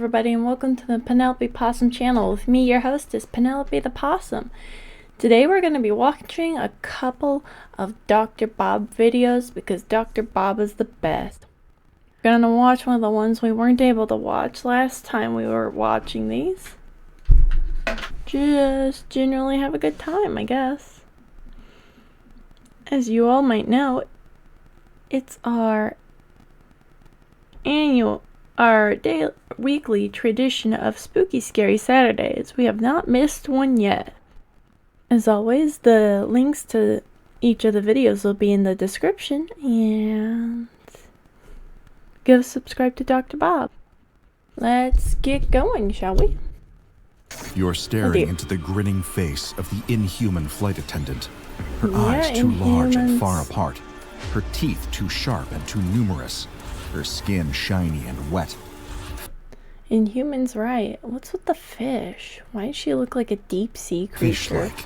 everybody, and welcome to the Penelope Possum channel with me, your hostess, Penelope the Possum. Today we're going to be watching a couple of Dr. Bob videos because Dr. Bob is the best. We're going to watch one of the ones we weren't able to watch last time we were watching these. Just generally have a good time, I guess. As you all might know, it's our weekly tradition of Spooky Scary Saturdays. We have not missed one yet. As always, the links to each of the videos will be in the description, and go subscribe to Dr. Bob. Let's get going, shall we? You're staring into the grinning face of the inhuman flight attendant. Her eyes too large and far apart, her teeth too sharp and too numerous, her skin shiny and wet. Inhuman's right. What's with the fish? Why does she look like a deep sea creature? Fish-like.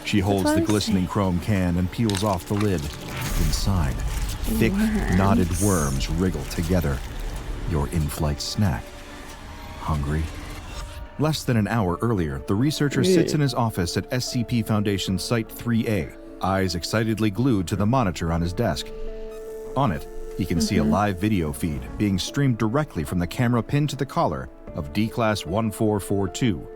She holds the glistening chrome can and peels off the lid. Inside, thick, knotted worms wriggle together. Your in-flight snack. Hungry? Less than an hour earlier, the researcher sits in his office at SCP Foundation Site 3A, eyes excitedly glued to the monitor on his desk. On it, he can see a live video feed being streamed directly from the camera pinned to the collar of D-Class 1442.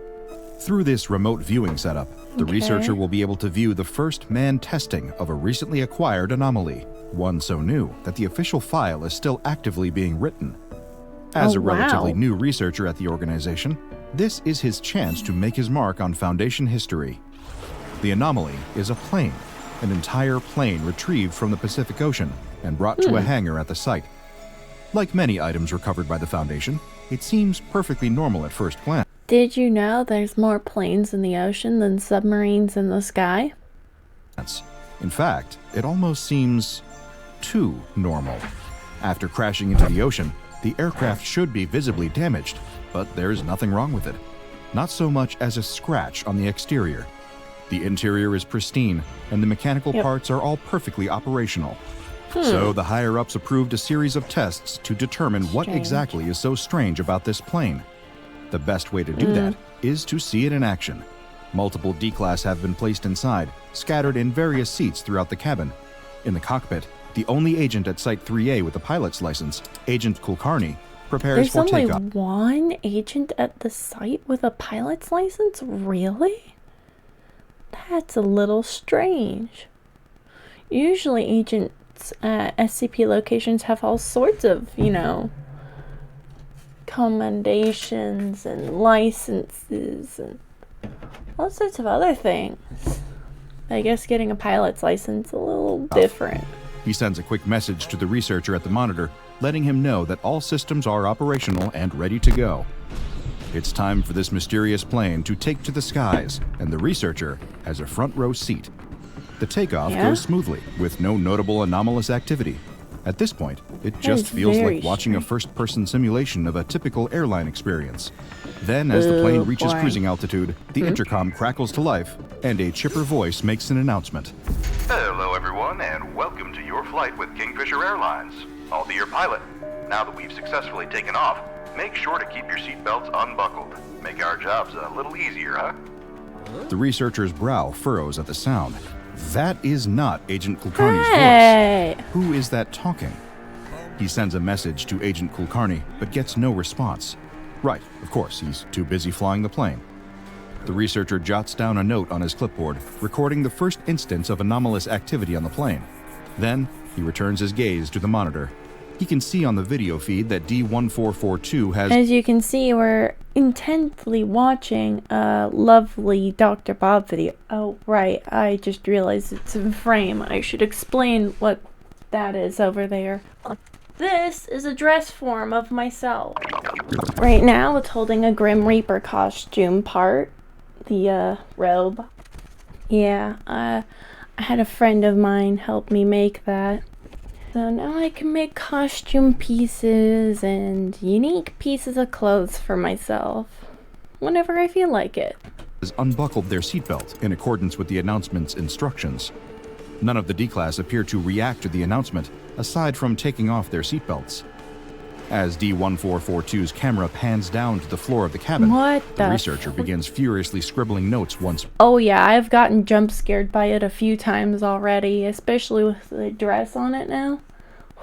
Through this remote viewing setup, the researcher will be able to view the first manned testing of a recently acquired anomaly, one so new that the official file is still actively being written. As a relatively new researcher at the organization, this is his chance to make his mark on Foundation history. The anomaly is a plane, an entire plane retrieved from the Pacific Ocean and brought to a hangar at the site. Like many items recovered by the Foundation, it seems perfectly normal at first glance. Did you know there's more planes in the ocean than submarines in the sky? In fact, it almost seems too normal. After crashing into the ocean, the aircraft should be visibly damaged, but there's nothing wrong with it. Not so much as a scratch on the exterior. The interior is pristine, and the mechanical parts are all perfectly operational. So the higher-ups approved a series of tests to determine what exactly is so strange about this plane. The best way to do that is to see it in action. Multiple D-Class have been placed inside, scattered in various seats throughout the cabin. In the cockpit, the only agent at Site 3A with a pilot's license, Agent Kulkarni, prepares for takeoff. There's only one agent at the site with a pilot's license? Really? That's a little strange. Usually agents at SCP locations have all sorts of, commendations and licenses and all sorts of other things. I guess getting a pilot's license is a little different. He sends a quick message to the researcher at the monitor, letting him know that all systems are operational and ready to go. It's time for this mysterious plane to take to the skies, and the researcher has a front row seat. The takeoff goes smoothly, with no notable anomalous activity. At this point, it just feels like watching a first-person simulation of a typical airline experience. Then, as the plane reaches cruising altitude, the intercom crackles to life, and a chipper voice makes an announcement. Hello, everyone, and welcome to your flight with Kingfisher Airlines. I'll be your pilot. Now that we've successfully taken off, make sure to keep your seatbelts unbuckled. Make our jobs a little easier, huh? The researcher's brow furrows at the sound. That is not Agent Kulkarni's voice. Who is that talking? He sends a message to Agent Kulkarni, but gets no response. Right, of course, he's too busy flying the plane. The researcher jots down a note on his clipboard, recording the first instance of anomalous activity on the plane. Then, he returns his gaze to the monitor. He can see on the video feed that D1442 has... As you can see, we're intently watching a lovely Dr. Bob video. Oh, right. I just realized it's in frame. I should explain what that is over there. This is a dress form of myself. Right now, it's holding a Grim Reaper costume part. The robe. Yeah, I had a friend of mine help me make that. So now I can make costume pieces and unique pieces of clothes for myself whenever I feel like it. Has unbuckled their seatbelt in accordance with the announcement's instructions. None of the D-Class appear to react to the announcement, aside from taking off their seatbelts. As D1442's camera pans down to the floor of the cabin, the researcher begins furiously scribbling notes once. Oh yeah, I've gotten jump scared by it a few times already, especially with the dress on it now.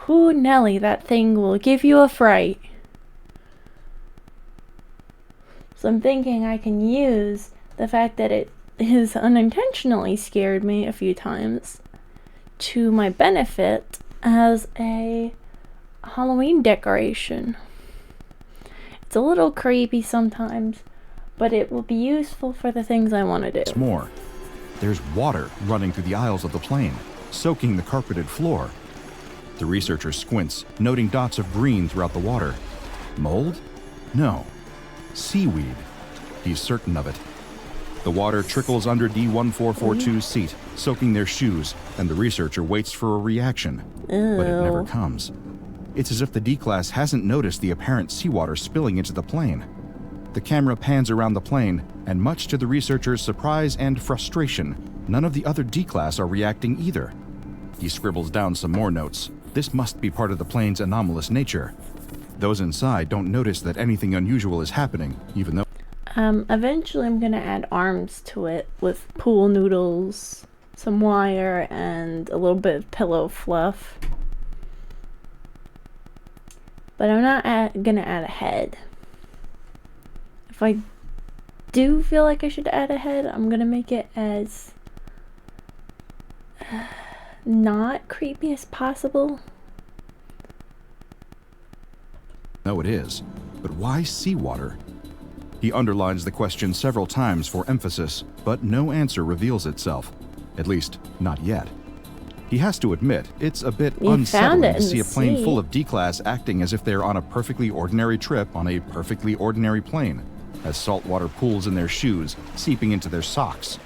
Whoo, Nelly, that thing will give you a fright. So I'm thinking I can use the fact that it has unintentionally scared me a few times to my benefit as a Halloween decoration. It's a little creepy sometimes, but it will be useful for the things I want to do. What's more, there's water running through the aisles of the plane, soaking the carpeted floor. The researcher squints, noting dots of green throughout the water. Mold? No. Seaweed. He's certain of it. The water trickles under D1442's seat, soaking their shoes, and the researcher waits for a reaction. Ew. But it never comes. It's as if the D-Class hasn't noticed the apparent seawater spilling into the plane. The camera pans around the plane, and much to the researcher's surprise and frustration, none of the other D-Class are reacting either. He scribbles down some more notes. This must be part of the plane's anomalous nature. Those inside don't notice that anything unusual is happening, even though... Eventually I'm gonna add arms to it with pool noodles, some wire, and a little bit of pillow fluff. But I'm not gonna add a head. If I do feel like I should add a head, I'm gonna make it as not creepy as possible. No, it is. But why seawater? He underlines the question several times for emphasis, but no answer reveals itself. At least, not yet. He has to admit, it's a bit unsettling to see a plane full of D-Class acting as if they're on a perfectly ordinary trip on a perfectly ordinary plane, as saltwater pools in their shoes, seeping into their socks.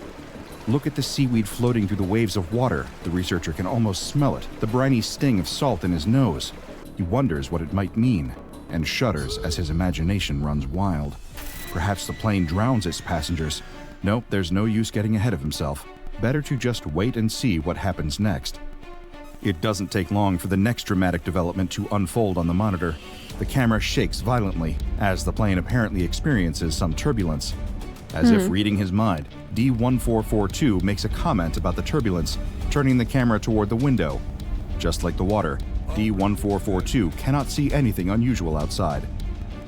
Look at the seaweed floating through the waves of water. The researcher can almost smell it, the briny sting of salt in his nose. He wonders what it might mean, and shudders as his imagination runs wild. Perhaps the plane drowns its passengers. Nope, there's no use getting ahead of himself. Better to just wait and see what happens next. It doesn't take long for the next dramatic development to unfold on the monitor. The camera shakes violently as the plane apparently experiences some turbulence. As if reading his mind, D1442 makes a comment about the turbulence, turning the camera toward the window. Just like the water, D1442 cannot see anything unusual outside.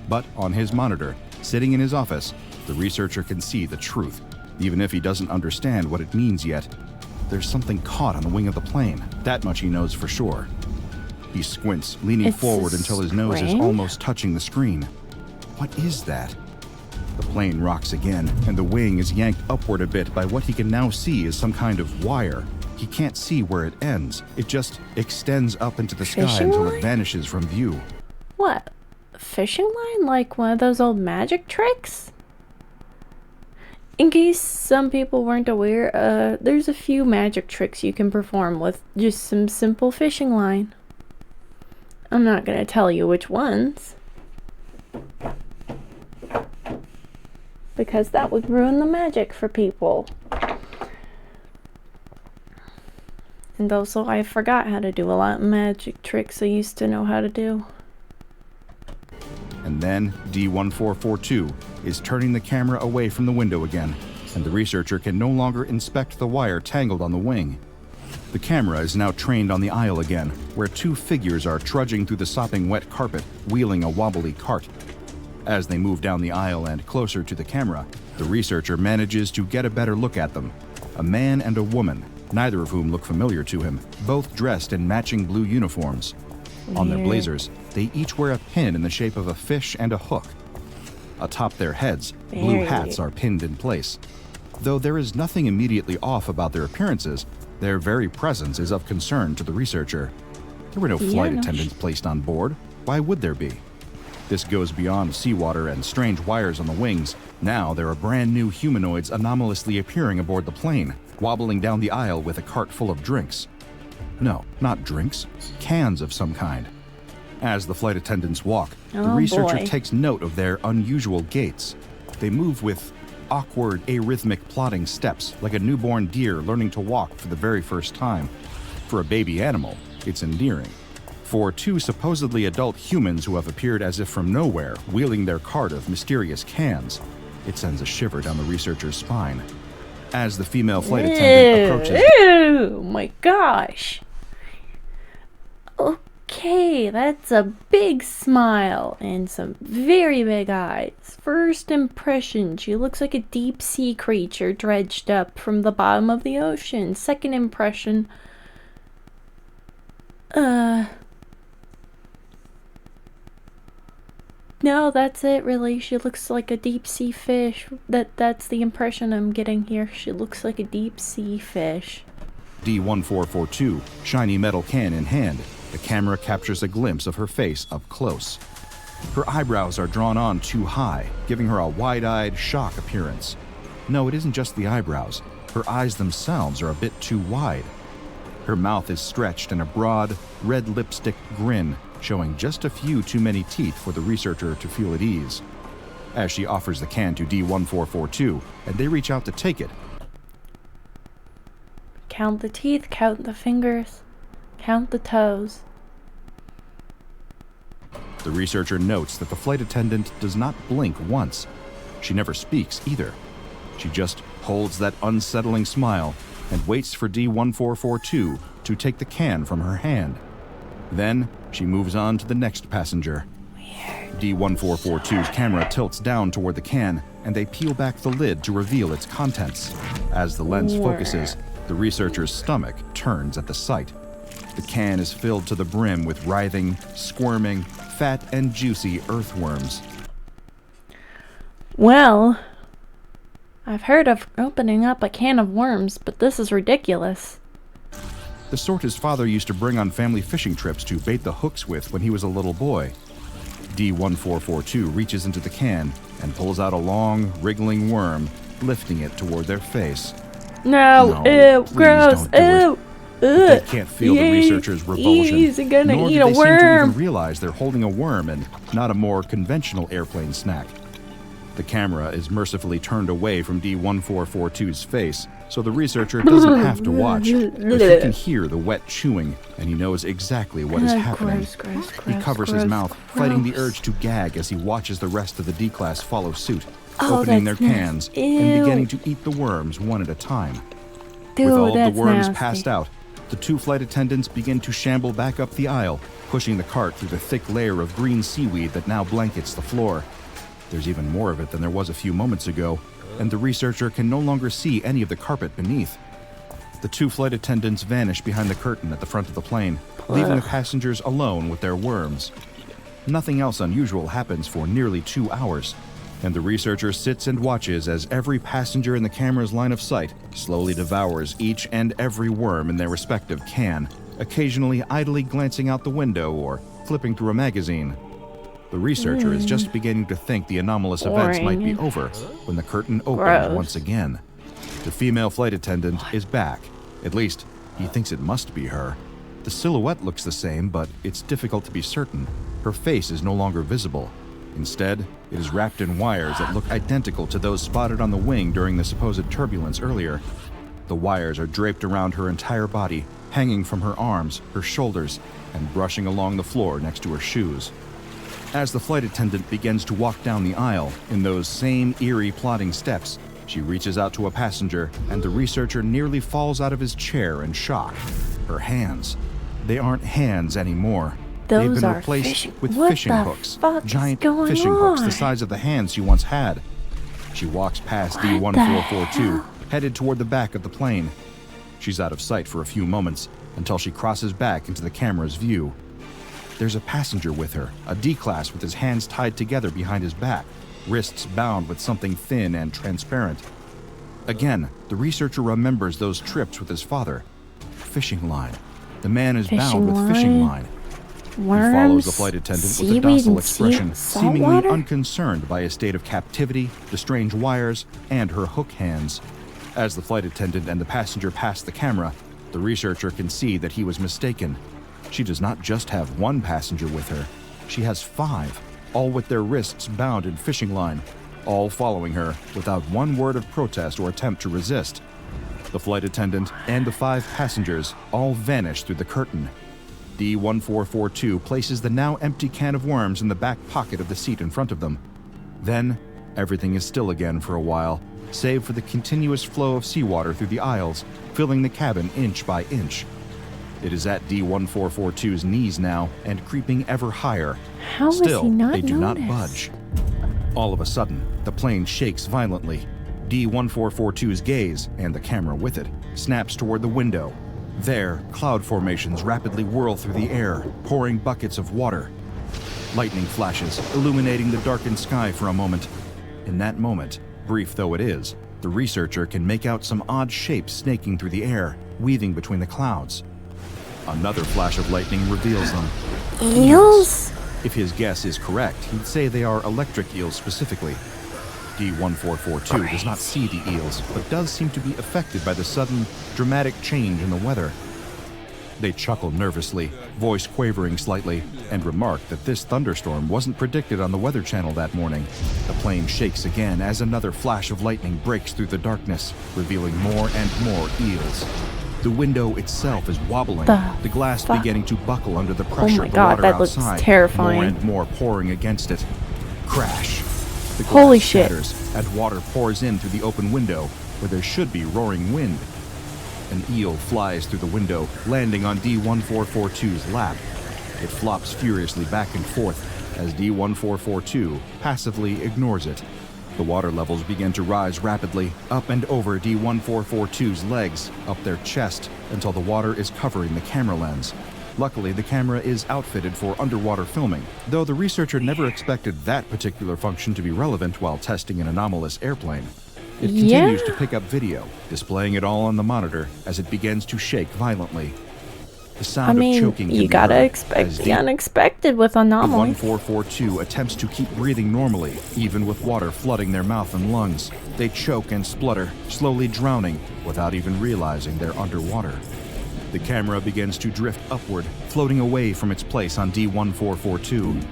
But on his monitor, sitting in his office, the researcher can see the truth. Even if he doesn't understand what it means yet, there's something caught on the wing of the plane. That much he knows for sure. He squints, leaning forward until his nose is almost touching the screen. What is that? The plane rocks again, and the wing is yanked upward a bit by what he can now see as some kind of wire. He can't see where it ends. It just extends up into the sky until it vanishes from view. What? Fishing line? Like one of those old magic tricks? In case some people weren't aware, there's a few magic tricks you can perform with just some simple fishing line. I'm not gonna tell you which ones, because that would ruin the magic for people. And also, I forgot how to do a lot of magic tricks I used to know how to do. And then D1442 is turning the camera away from the window again, and the researcher can no longer inspect the wire tangled on the wing. The camera is now trained on the aisle again, where two figures are trudging through the sopping wet carpet, wheeling a wobbly cart. As they move down the aisle and closer to the camera, the researcher manages to get a better look at them. A man and a woman, neither of whom look familiar to him, both dressed in matching blue uniforms. On their blazers, they each wear a pin in the shape of a fish and a hook. Atop their heads, blue hats are pinned in place. Though there is nothing immediately off about their appearances, their very presence is of concern to the researcher. There were no flight attendants placed on board. Why would there be? This goes beyond seawater and strange wires on the wings. Now there are brand new humanoids anomalously appearing aboard the plane, wobbling down the aisle with a cart full of drinks. No, not drinks, cans of some kind. As the flight attendants walk, the researcher takes note of their unusual gaits. They move with awkward, arrhythmic plodding steps, like a newborn deer learning to walk for the very first time. For a baby animal, it's endearing. For two supposedly adult humans who have appeared as if from nowhere, wheeling their cart of mysterious cans, it sends a shiver down the researcher's spine. As the female flight attendant approaches... Ew, my gosh. Okay, that's a big smile and some very big eyes. First impression, she looks like a deep sea creature dredged up from the bottom of the ocean. Second impression, no, that's it really. She looks like a deep sea fish. That's the impression I'm getting here. She looks like a deep sea fish. D1442, shiny metal can in hand, the camera captures a glimpse of her face up close. Her eyebrows are drawn on too high, giving her a wide-eyed, shock appearance. No, it isn't just the eyebrows. Her eyes themselves are a bit too wide. Her mouth is stretched in a broad, red lipstick grin, showing just a few too many teeth for the researcher to feel at ease. As she offers the can to D1442, and they reach out to take it. Count the teeth, count the fingers, count the toes. The researcher notes that the flight attendant does not blink once. She never speaks either. She just holds that unsettling smile and waits for D1442 to take the can from her hand. Then she moves on to the next passenger. D1442's camera tilts down toward the can, and they peel back the lid to reveal its contents. As the lens focuses, the researcher's stomach turns at the sight. The can is filled to the brim with writhing, squirming, fat and juicy earthworms. Well, I've heard of opening up a can of worms, but this is ridiculous. The sort his father used to bring on family fishing trips to bait the hooks with when he was a little boy. D1442 reaches into the can and pulls out a long, wriggling worm, lifting it toward their face. No, ew, gross, ew. They can't feel the researcher's revulsion, He's gonna nor eat do a they seem to worm. even realize they're holding a worm and not a more conventional airplane snack. The camera is mercifully turned away from D1442's face, so the researcher doesn't have to watch, but he can hear the wet chewing, and he knows exactly what is happening. He covers his mouth, fighting the urge to gag as he watches the rest of the D-Class follow suit, opening their cans and beginning to eat the worms one at a time. With all of the worms passed out, the two flight attendants begin to shamble back up the aisle, pushing the cart through the thick layer of green seaweed that now blankets the floor. There's even more of it than there was a few moments ago, and the researcher can no longer see any of the carpet beneath. The two flight attendants vanish behind the curtain at the front of the plane, leaving the passengers alone with their worms. Nothing else unusual happens for nearly 2 hours, and the researcher sits and watches as every passenger in the camera's line of sight slowly devours each and every worm in their respective can, occasionally idly glancing out the window or flipping through a magazine. The researcher is just beginning to think the anomalous events might be over when the curtain opens once again. The female flight attendant is back. At least, he thinks it must be her. The silhouette looks the same, but it's difficult to be certain. Her face is no longer visible. Instead, it is wrapped in wires that look identical to those spotted on the wing during the supposed turbulence earlier. The wires are draped around her entire body, hanging from her arms, her shoulders, and brushing along the floor next to her shoes. As the flight attendant begins to walk down the aisle in those same eerie plodding steps, she reaches out to a passenger, and the researcher nearly falls out of his chair in shock. Her hands. They aren't hands anymore. They've been replaced with fishing hooks, giant fishing hooks the size of the hands she once had. She walks past D1442, headed toward the back of the plane. She's out of sight for a few moments until she crosses back into the camera's view. There's a passenger with her, a D-Class with his hands tied together behind his back, wrists bound with something thin and transparent. Again, the researcher remembers those trips with his father. Fishing line. The man is bound with fishing line. Worms, he follows the flight attendant with a docile expression, seemingly water? unconcerned by his state of captivity, the strange wires, and her hook hands. As the flight attendant and the passenger pass the camera, the researcher can see that he was mistaken. She does not just have one passenger with her. She has 5, all with their wrists bound in fishing line, all following her without one word of protest or attempt to resist. The flight attendant and the 5 passengers all vanish through the curtain. D1442 places the now empty can of worms in the back pocket of the seat in front of them. Then, everything is still again for a while, save for the continuous flow of seawater through the aisles, filling the cabin inch by inch. It is at D1442's knees now, and creeping ever higher. How Still, has he not they do not noticed? budge. All of a sudden, the plane shakes violently. D1442's gaze, and the camera with it, snaps toward the window. There, cloud formations rapidly whirl through the air, pouring buckets of water. Lightning flashes, illuminating the darkened sky for a moment. In that moment, brief though it is, the researcher can make out some odd shapes snaking through the air, weaving between the clouds. Another flash of lightning reveals them. Eels? If his guess is correct, he'd say they are electric eels specifically. D1442 does not see the eels, but does seem to be affected by the sudden, dramatic change in the weather. They chuckle nervously, voice quavering slightly, and remark that this thunderstorm wasn't predicted on the Weather Channel that morning. The plane shakes again as another flash of lightning breaks through the darkness, revealing more and more eels. The window itself is wobbling, the glass beginning to buckle under the pressure of the water outside, looks terrifying. more and more pouring against it. Crash! The glass Holy shit. shatters, and water pours in through the open window, where there should be roaring wind. An eel flies through the window, landing on D1442's lap. It flops furiously back and forth as D1442 passively ignores it. The water levels begin to rise rapidly, up and over D1442's legs, up their chest, until the water is covering the camera lens. Luckily, the camera is outfitted for underwater filming, though the researcher never expected that particular function to be relevant while testing an anomalous airplane. It continues to pick up video, displaying it all on the monitor as it begins to shake violently. The sound of choking you gotta expect the unexpected with anomalies. D1442 attempts to keep breathing normally, even with water flooding their mouth and lungs. They choke and splutter, slowly drowning, without even realizing they're underwater. The camera begins to drift upward, floating away from its place on D1442.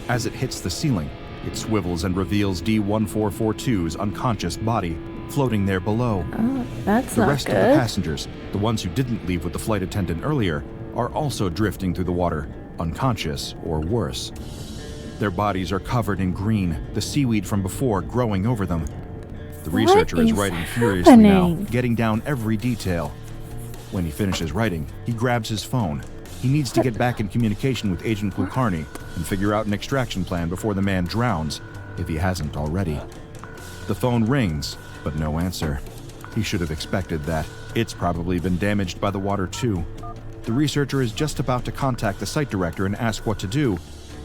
As it hits the ceiling, it swivels and reveals D1442's unconscious body, floating there below. Oh, that's The not rest good. of the passengers, the ones who didn't leave with the flight attendant earlier, are also drifting through the water, unconscious or worse. Their bodies are covered in green, the seaweed from before growing over them. The researcher is writing furiously now, getting down every detail. When he finishes writing, he grabs his phone. He needs to get back in communication with Agent Kulkarni and figure out an extraction plan before the man drowns, if he hasn't already. The phone rings, but no answer. He should have expected that. It's probably been damaged by the water too. The researcher is just about to contact the site director and ask what to do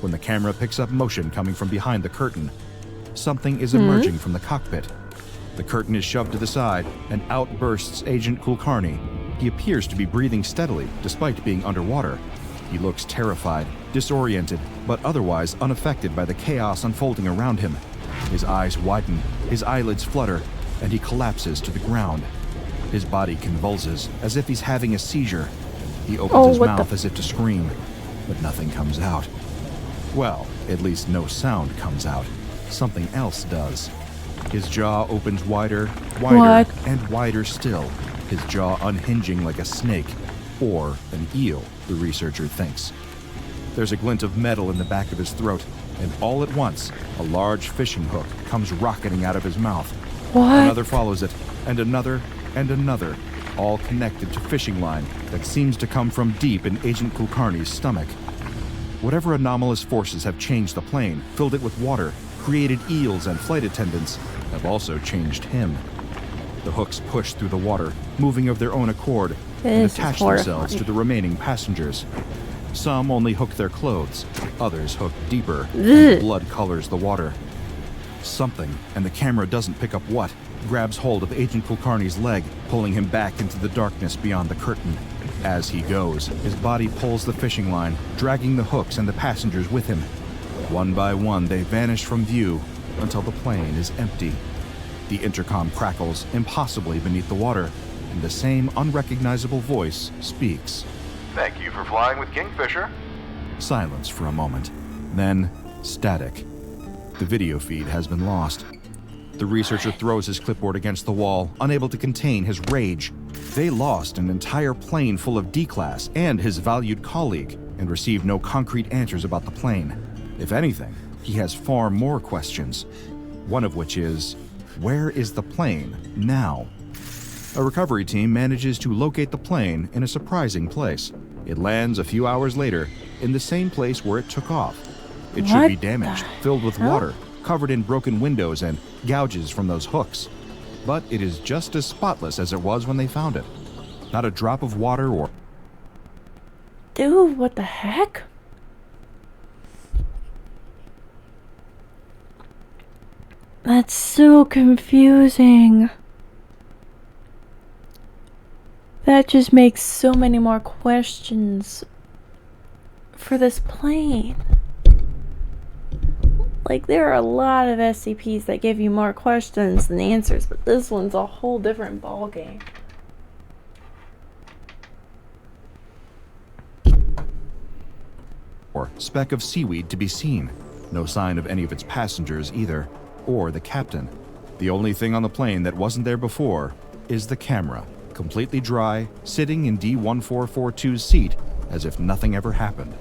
when the camera picks up motion coming from behind the curtain. Something is emerging from the cockpit. The curtain is shoved to the side, and out bursts Agent Kulkarni. He appears to be breathing steadily, despite being underwater. He looks terrified, disoriented, but otherwise unaffected by the chaos unfolding around him. His eyes widen, his eyelids flutter, and he collapses to the ground. His body convulses, as if he's having a seizure. He opens his mouth as if to scream, but nothing comes out. Well, at least no sound comes out. Something else does. His jaw opens wider, and wider still, his jaw unhinging like a snake, or an eel, the researcher thinks. There's a glint of metal in the back of his throat, and all at once, a large fishing hook comes rocketing out of his mouth. Another follows it, and another, all connected to fishing line that seems to come from deep in Agent Kulkarni's stomach. Whatever anomalous forces have changed the plane, filled it with water, created eels and flight attendants, have also changed him. The hooks push through the water, moving of their own accord, and attach themselves to the remaining passengers. Some only hook their clothes, others hook deeper, and blood colors the water. Something, and the camera doesn't pick up what, grabs hold of Agent Kulkarni's leg, pulling him back into the darkness beyond the curtain. As he goes, his body pulls the fishing line, dragging the hooks and the passengers with him. One by one, they vanish from view until the plane is empty. The intercom crackles impossibly beneath the water, and the same unrecognizable voice speaks. Thank you for flying with Kingfisher. Silence for a moment, then static. The video feed has been lost. The researcher throws his clipboard against the wall, unable to contain his rage. They lost an entire plane full of D-Class and his valued colleague. and received no concrete answers about the plane. If anything, he has far more questions. One of which is, where is the plane now? A recovery team manages to locate the plane in a surprising place. It lands a few hours later in the same place where it took off. It should be damaged, filled with water, covered in broken windows and gouges from those hooks. But it is just as spotless as it was when they found it. Not a drop of water or... Dude, what the heck? That's so confusing. That just makes so many more questions for this plane. Like, there are a lot of SCPs that give you more questions than answers, but this one's a whole different ballgame. Or speck of seaweed to be seen. No sign of any of its passengers either, or the captain. The only thing on the plane that wasn't there before is the camera, completely dry, sitting in D1442's seat as if nothing ever happened.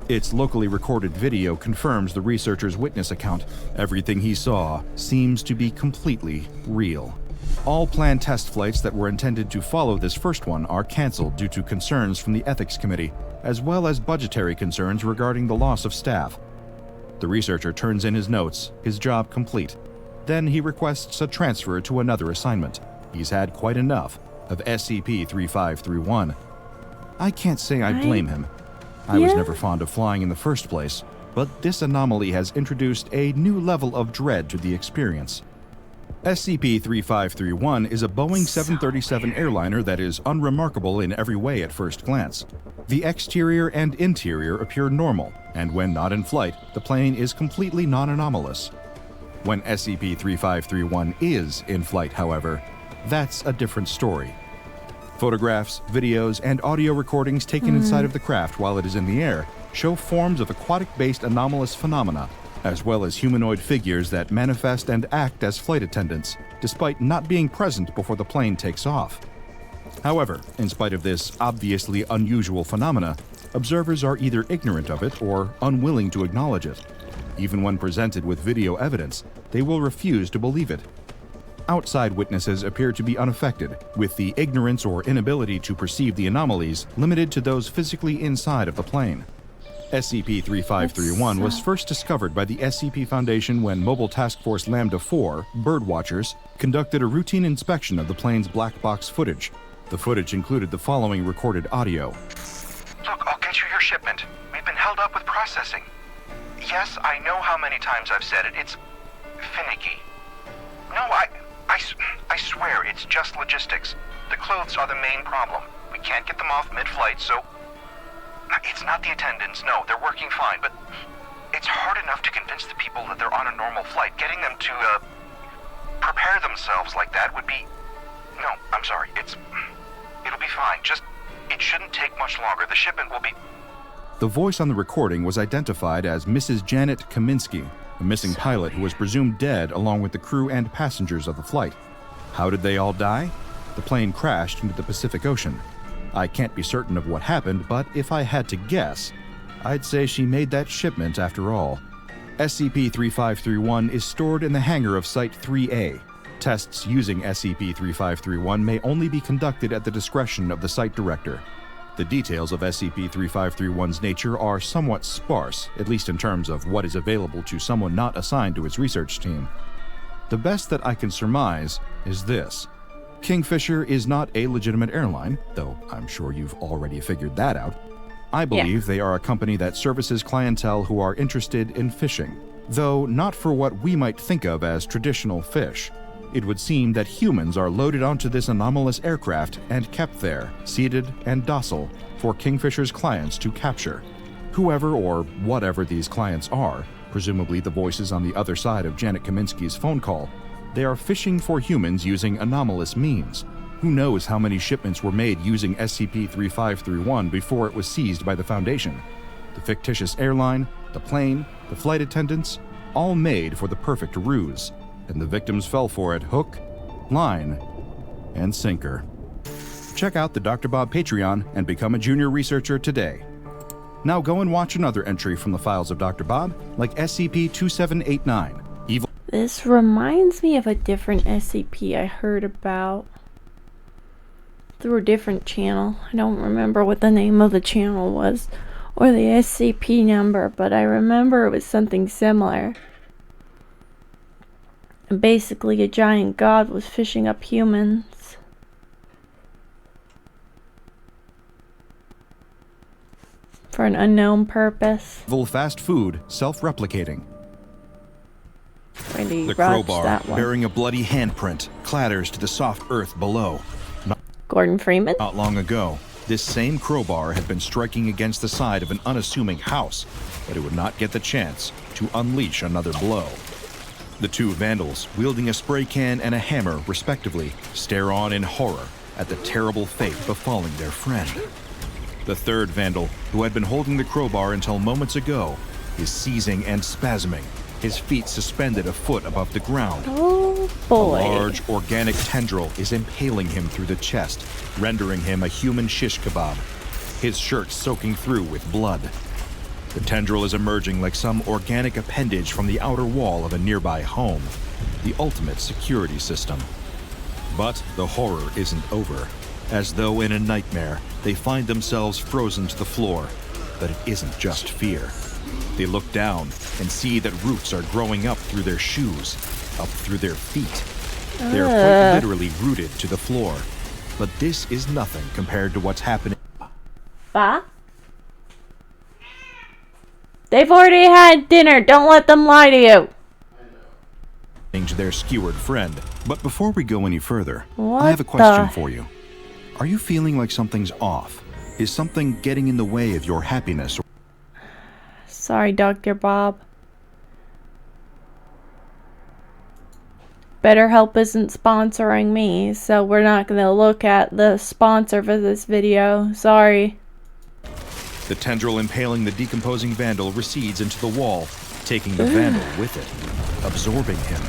Its locally recorded video confirms the researcher's witness account. Everything he saw seems to be completely real. All planned test flights that were intended to follow this first one are canceled due to concerns from the ethics committee, as well as budgetary concerns regarding the loss of staff. The researcher turns in his notes, his job complete. Then he requests a transfer to another assignment. He's had quite enough of SCP-3531. I can't say I blame him. I was never fond of flying in the first place, but this anomaly has introduced a new level of dread to the experience. SCP-3531 is a Boeing 737 airliner that is unremarkable in every way at first glance. The exterior and interior appear normal, and when not in flight, the plane is completely non-anomalous. When SCP-3531 is in flight, however, that's a different story. Photographs, videos, and audio recordings taken inside of the craft while it is in the air show forms of aquatic-based anomalous phenomena, as well as humanoid figures that manifest and act as flight attendants, despite not being present before the plane takes off. However, in spite of this obviously unusual phenomena, observers are either ignorant of it or unwilling to acknowledge it. Even when presented with video evidence, they will refuse to believe it. Outside witnesses appear to be unaffected, with the ignorance or inability to perceive the anomalies limited to those physically inside of the plane. SCP-3531 was first discovered by the SCP Foundation when Mobile Task Force Lambda-4 birdwatchers conducted a routine inspection of the plane's black box footage. The footage included the following recorded audio. Look, I'll get you your shipment. We've been held up with processing. Yes, I know how many times I've said it. It's finicky. No, I swear, it's just logistics. The clothes are the main problem. We can't get them off mid-flight, so... It's not the attendants, no, they're working fine, but it's hard enough to convince the people that they're on a normal flight. Getting them to, prepare themselves like that would be... No, I'm sorry, it'll be fine. Just, it shouldn't take much longer. The shipment will be... The voice on the recording was identified as Mrs. Janet Kaminsky, a missing pilot who was presumed dead along with the crew and passengers of the flight. How did they all die? The plane crashed into the Pacific Ocean. I can't be certain of what happened, but if I had to guess, I'd say she made that shipment after all. SCP-3531 is stored in the hangar of Site 3A. Tests using SCP-3531 may only be conducted at the discretion of the site director. The details of SCP-3531's nature are somewhat sparse, at least in terms of what is available to someone not assigned to its research team. The best that I can surmise is this. Kingfisher is not a legitimate airline, though I'm sure you've already figured that out. I believe they are a company that services clientele who are interested in fishing, though not for what we might think of as traditional fish. It would seem that humans are loaded onto this anomalous aircraft and kept there, seated and docile, for Kingfisher's clients to capture. Whoever or whatever these clients are, presumably the voices on the other side of Janet Kaminsky's phone call, they are fishing for humans using anomalous means. Who knows how many shipments were made using SCP-3531 before it was seized by the Foundation? The fictitious airline, the plane, the flight attendants, all made for the perfect ruse, and the victims fell for it hook, line, and sinker. Check out the Dr. Bob Patreon and become a junior researcher today. Now go and watch another entry from the files of Dr. Bob, like SCP-2789. Evil. This reminds me of a different SCP I heard about through a different channel. I don't remember what the name of the channel was or the SCP number, but I remember it was something similar. And basically a giant god was fishing up humans. For an unknown purpose. Evil fast food, self-replicating. Really The rushed crowbar, that one. bearing a bloody handprint, clatters to the soft earth below. Gordon Freeman? Not long ago, this same crowbar had been striking against the side of an unassuming house, but it would not get the chance to unleash another blow. The two vandals, wielding a spray can and a hammer, respectively, stare on in horror at the terrible fate befalling their friend. The third vandal, who had been holding the crowbar until moments ago, is seizing and spasming, his feet suspended a foot above the ground. Oh boy. A large organic tendril is impaling him through the chest, rendering him a human shish kebab, his shirt soaking through with blood. The tendril is emerging like some organic appendage from the outer wall of a nearby home, the ultimate security system. But the horror isn't over. As though in a nightmare, they find themselves frozen to the floor. But it isn't just fear. They look down and see that roots are growing up through their shoes, up through their feet. They are quite literally rooted to the floor. But this is nothing compared to what's happening. Bah? They've already had dinner. Don't let them lie to you. To their skewered friend. But before we go any further, What I have a question for you. Are you feeling like something's off? Is something getting in the way of your happiness? Sorry, Dr. Bob. BetterHelp isn't sponsoring me, so we're not going to look at the sponsor for this video. Sorry. The tendril impaling the decomposing vandal recedes into the wall, taking the vandal with it, absorbing him.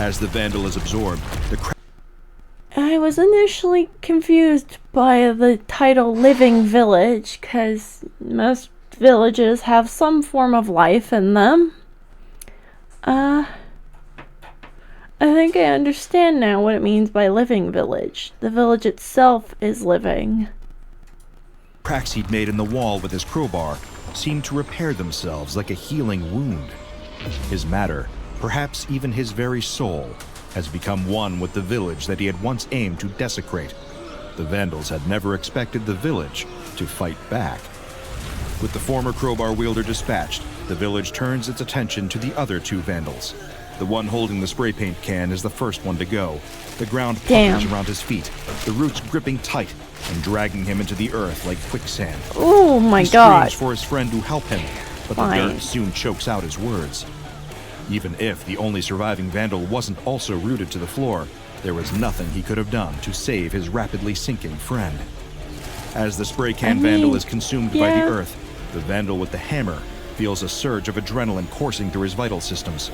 As the vandal is absorbed, the I was initially confused by the title Living Village, because most villages have some form of life in them. I think I understand now what it means by living village. The village itself is living. cracks he'd made in the wall with his crowbar seemed to repair themselves like a healing wound. His matter, perhaps even his very soul, has become one with the village that he had once aimed to desecrate. The Vandals had never expected the village to fight back. With the former crowbar wielder dispatched, the village turns its attention to the other two Vandals. The one holding the spray paint can is the first one to go. The ground puckers around his feet, the roots gripping tight and dragging him into the earth like quicksand. Oh my He god. screams for his friend to help him, but the dirt soon chokes out his words. Even if the only surviving Vandal wasn't also rooted to the floor, there was nothing he could have done to save his rapidly sinking friend. As the spray can Vandal is consumed by the earth, the Vandal with the hammer feels a surge of adrenaline coursing through his vital systems.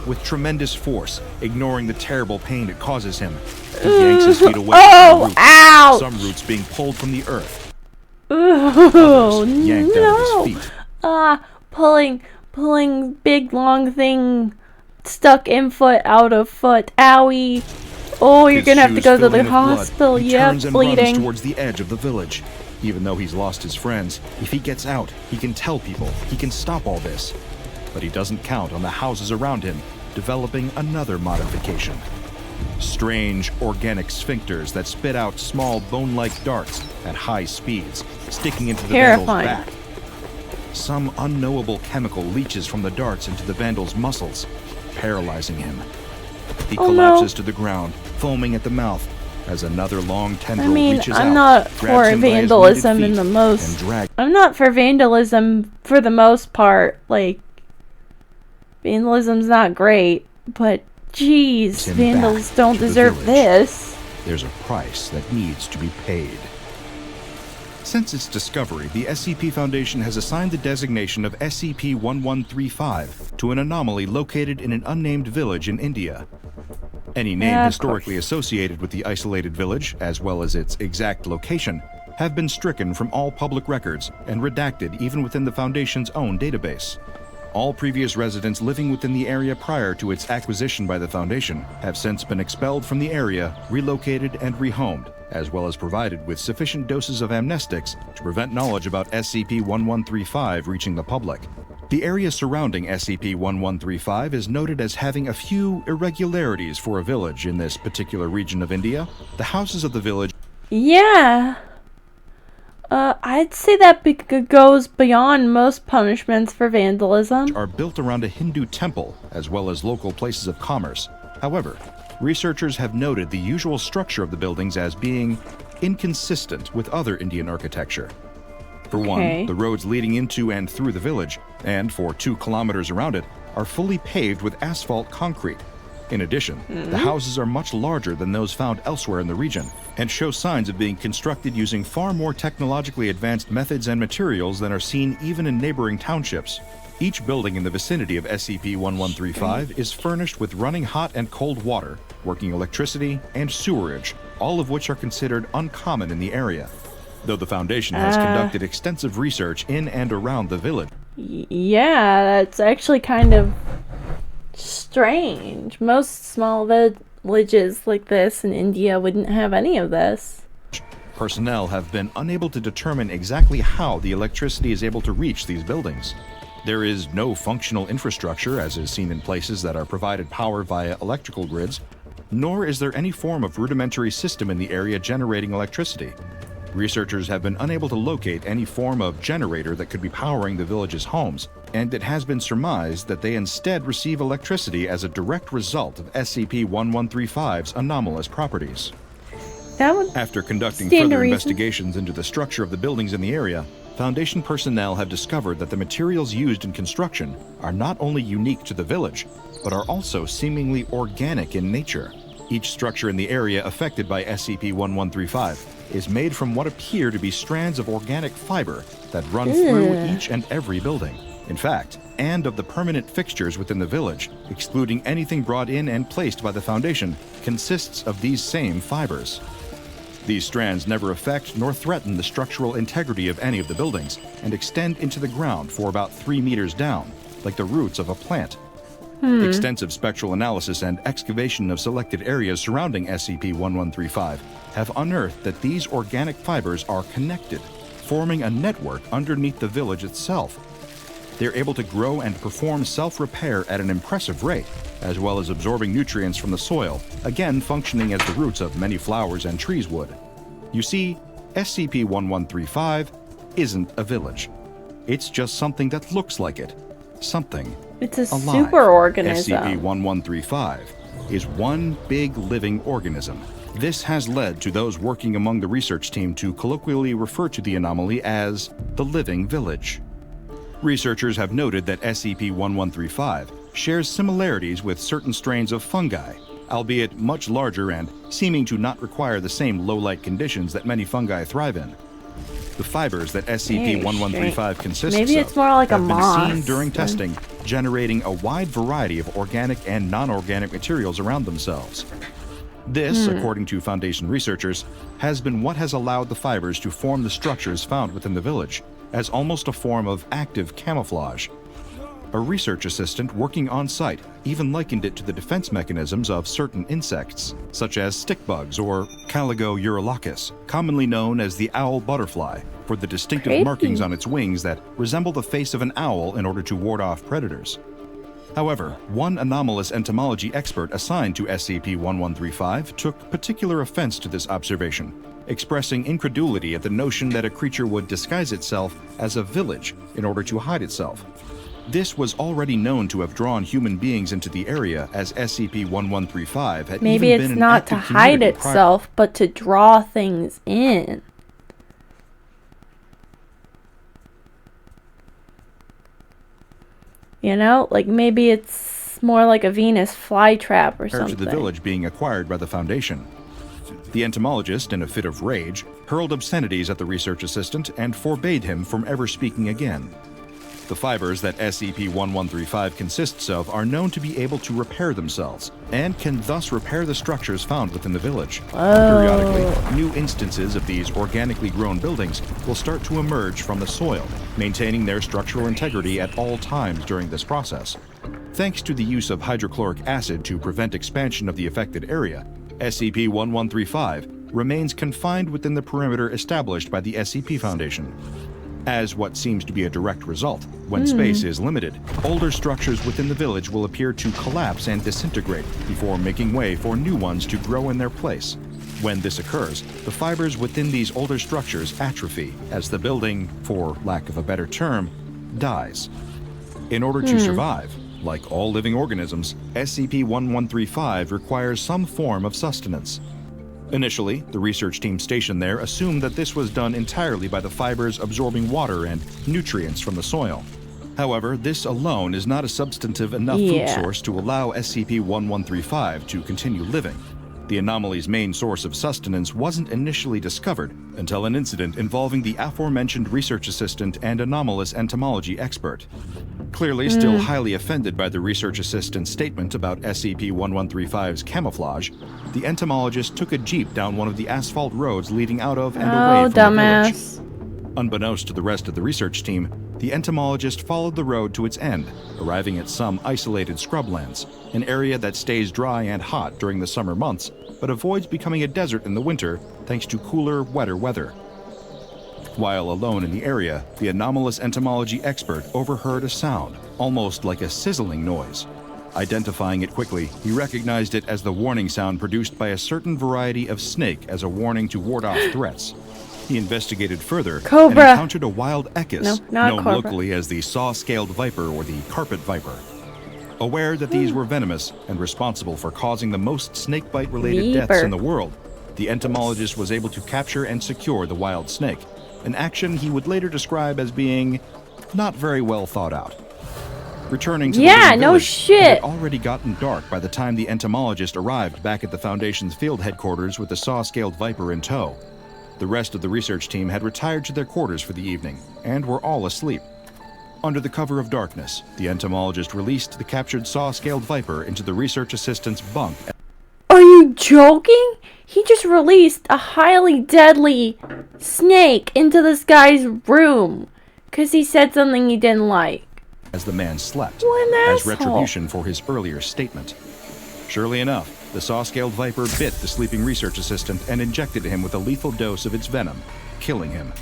With tremendous force, ignoring the terrible pain it causes him, he yanks his feet away from the roots, ouch! some roots being pulled from the earth. Oh, Others yanked out of his feet. Pulling big long thing stuck in foot, out of foot. Owie. Oh, you're His gonna have to shoes go to the filling with hospital. blood, he Yeah, turns and runs bleeding. towards the edge of the village. Even though he's lost his friends, if he gets out, he can tell people, he can stop all this. But he doesn't count on the houses around him developing another modification. Strange organic sphincters that spit out small bone-like darts at high speeds, sticking into the Vandal's back. Some unknowable chemical leaches from the darts into the Vandal's muscles, paralyzing him. He collapses to the ground, foaming at the mouth, as another long tendril reaches out, I'm not for grabs him by his vandalism wounded in the feet, most. and drags I'm not for vandalism for the most part. Like, vandalism's not great, but jeez, him vandals back don't to the deserve village. this. There's a price that needs to be paid. Since its discovery, the SCP Foundation has assigned the designation of SCP-1135 to an anomaly located in an unnamed village in India. Any name historically associated with the isolated village, as well as its exact location, have been stricken from all public records and redacted even within the Foundation's own database. All previous residents living within the area prior to its acquisition by the Foundation have since been expelled from the area, relocated, and rehomed, as well as provided with sufficient doses of amnestics to prevent knowledge about SCP-1135 reaching the public. The area surrounding SCP-1135 is noted as having a few irregularities for a village in this particular region of India. The houses of the village... Yeah. I'd say that goes beyond most punishments for vandalism. ...are built around a Hindu temple, as well as local places of commerce. However, researchers have noted the usual structure of the buildings as being inconsistent with other Indian architecture. For one, the roads leading into and through the village, and for 2 kilometers around it, are fully paved with asphalt concrete. In addition, the houses are much larger than those found elsewhere in the region, and show signs of being constructed using far more technologically advanced methods and materials than are seen even in neighboring townships. Each building in the vicinity of SCP-1135 is furnished with running hot and cold water, working electricity, and sewerage, all of which are considered uncommon in the area. Though the Foundation has conducted extensive research in and around the village. Yeah, that's actually kind of strange. Most small villages like this in India wouldn't have any of this. Personnel have been unable to determine exactly how the electricity is able to reach these buildings. There is no functional infrastructure, as is seen in places that are provided power via electrical grids, nor is there any form of rudimentary system in the area generating electricity. Researchers have been unable to locate any form of generator that could be powering the village's homes, and it has been surmised that they instead receive electricity as a direct result of SCP-1135's anomalous properties. After conducting further investigations into the structure of the buildings in the area, Foundation personnel have discovered that the materials used in construction are not only unique to the village, but are also seemingly organic in nature. Each structure in the area affected by SCP-1135 is made from what appear to be strands of organic fiber that run through each and every building. In fact, and of the permanent fixtures within the village, excluding anything brought in and placed by the Foundation, consists of these same fibers. These strands never affect nor threaten the structural integrity of any of the buildings and extend into the ground for about 3 meters down, like the roots of a plant. Extensive spectral analysis and excavation of selected areas surrounding SCP-1135 have unearthed that these organic fibers are connected, forming a network underneath the village itself. They're able to grow and perform self-repair at an impressive rate, as well as absorbing nutrients from the soil, again functioning as the roots of many flowers and trees would. You see, SCP-1135 isn't a village. It's just something that looks like it. Something It's a alive. superorganism. SCP-1135 is one big living organism. This has led to those working among the research team to colloquially refer to the anomaly as the Living Village. Researchers have noted that SCP-1135 shares similarities with certain strains of fungi, albeit much larger and seeming to not require the same low-light conditions that many fungi thrive in. The fibers that SCP-1135 consists Maybe it's more like have a been moss. seen during testing, generating a wide variety of organic and non-organic materials around themselves. This, according to Foundation researchers, has been what has allowed the fibers to form the structures found within the village, as almost a form of active camouflage. A research assistant working on site even likened it to the defense mechanisms of certain insects, such as stick bugs or Caligo urolacus, commonly known as the owl butterfly, for the distinctive markings on its wings that resemble the face of an owl in order to ward off predators. However, one anomalous entomology expert assigned to SCP-1135 took particular offense to this observation, expressing incredulity at the notion that a creature would disguise itself as a village in order to hide itself. This was already known to have drawn human beings into the area, as SCP-1135 had Maybe even it's been an not to active hide community prior. itself, but to draw things in. You know, like maybe it's more like a Venus flytrap or Prior something. to the village being acquired by the Foundation. The entomologist, in a fit of rage, hurled obscenities at the research assistant and forbade him from ever speaking again. The fibers that SCP-1135 consists of are known to be able to repair themselves, and can thus repair the structures found within the village. Periodically, new instances of these organically grown buildings will start to emerge from the soil, maintaining their structural integrity at all times during this process. Thanks to the use of hydrochloric acid to prevent expansion of the affected area, SCP-1135 remains confined within the perimeter established by the SCP Foundation. As what seems to be a direct result, when space is limited, older structures within the village will appear to collapse and disintegrate before making way for new ones to grow in their place. When this occurs, the fibers within these older structures atrophy as the building, for lack of a better term, dies. In order to survive, like all living organisms, SCP-1135 requires some form of sustenance. Initially, the research team stationed there assumed that this was done entirely by the fibers absorbing water and nutrients from the soil. However, this alone is not a substantive enough food source to allow SCP-1135 to continue living. The anomaly's main source of sustenance wasn't initially discovered until an incident involving the aforementioned research assistant and anomalous entomology expert. Clearly still highly offended by the research assistant's statement about SCP-1135's camouflage, the entomologist took a jeep down one of the asphalt roads leading out of and away from the village. Unbeknownst to the rest of the research team, the entomologist followed the road to its end, arriving at some isolated scrublands, an area that stays dry and hot during the summer months, but avoids becoming a desert in the winter thanks to cooler, wetter weather. While alone in the area, the anomalous entomology expert overheard a sound, almost like a sizzling noise. Identifying it quickly, he recognized it as the warning sound produced by a certain variety of snake as a warning to ward off threats. He investigated further and encountered a wild echis, known locally as the saw-scaled viper or the carpet viper. Aware that these were venomous and responsible for causing the most snakebite-related deaths in the world, the entomologist was able to capture and secure the wild snake, an action he would later describe as being not very well thought out. Returning to the village, it had already gotten dark by the time the entomologist arrived back at the Foundation's field headquarters with the saw-scaled viper in tow. The rest of the research team had retired to their quarters for the evening, and were all asleep. Under the cover of darkness, the entomologist released the captured saw-scaled viper into the research assistant's bunk. Are you joking? He just released a highly deadly snake into this guy's room because he said something he didn't like. As the man slept, as retribution for his earlier statement. Surely enough, the saw-scaled viper bit the sleeping research assistant and injected him with a lethal dose of its venom, killing him.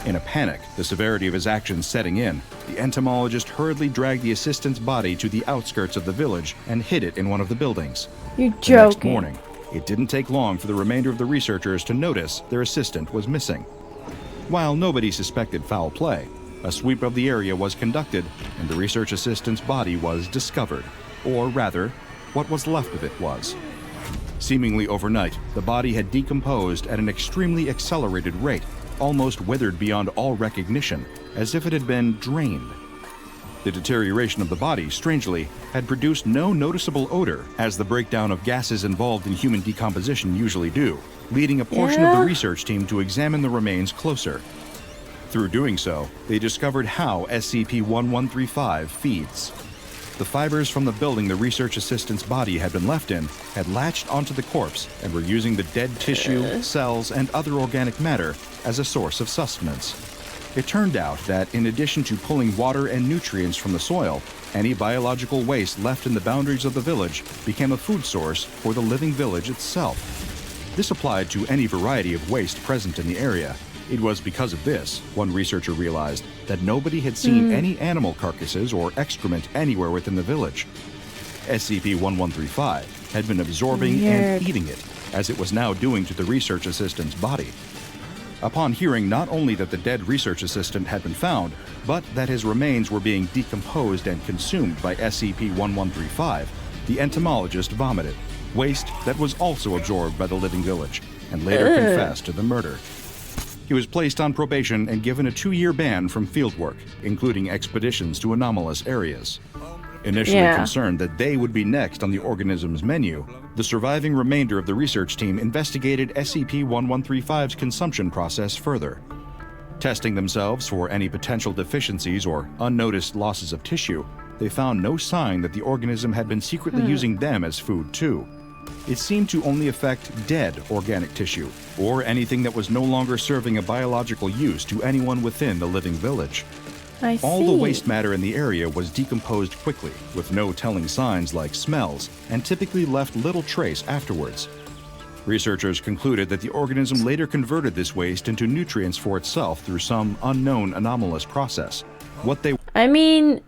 In a panic, the severity of his actions setting in, the entomologist hurriedly dragged the assistant's body to the outskirts of the village and hid it in one of the buildings. You're joking. The next morning, it didn't take long for the remainder of the researchers to notice their assistant was missing. While nobody suspected foul play, a sweep of the area was conducted and the research assistant's body was discovered, or rather, what was left of it was. Seemingly overnight, the body had decomposed at an extremely accelerated rate, almost withered beyond all recognition, as if it had been drained. The deterioration of the body, strangely, had produced no noticeable odor, as the breakdown of gases involved in human decomposition usually do, leading a portion of the research team to examine the remains closer. Through doing so, they discovered how SCP-1135 feeds. The fibers from the building the research assistant's body had been left in had latched onto the corpse and were using the dead tissue, cells, and other organic matter as a source of sustenance. It turned out that in addition to pulling water and nutrients from the soil, any biological waste left in the boundaries of the village became a food source for the living village itself. This applied to any variety of waste present in the area. It was because of this, one researcher realized, that nobody had seen any animal carcasses or excrement anywhere within the village. SCP-1135 had been absorbing and eating it, as it was now doing to the research assistant's body. Upon hearing not only that the dead research assistant had been found, but that his remains were being decomposed and consumed by SCP-1135, the entomologist vomited, waste that was also absorbed by the living village, and later confessed to the murder. He was placed on probation and given a 2-year ban from fieldwork, including expeditions to anomalous areas. Initially concerned that they would be next on the organism's menu, the surviving remainder of the research team investigated SCP-1135's consumption process further. Testing themselves for any potential deficiencies or unnoticed losses of tissue, they found no sign that the organism had been secretly using them as food too. It seemed to only affect dead organic tissue, or anything that was no longer serving a biological use to anyone within the living village. I see. All the waste matter in the area was decomposed quickly, with no telling signs like smells, and typically left little trace afterwards. Researchers concluded that the organism later converted this waste into nutrients for itself through some unknown anomalous process. I mean,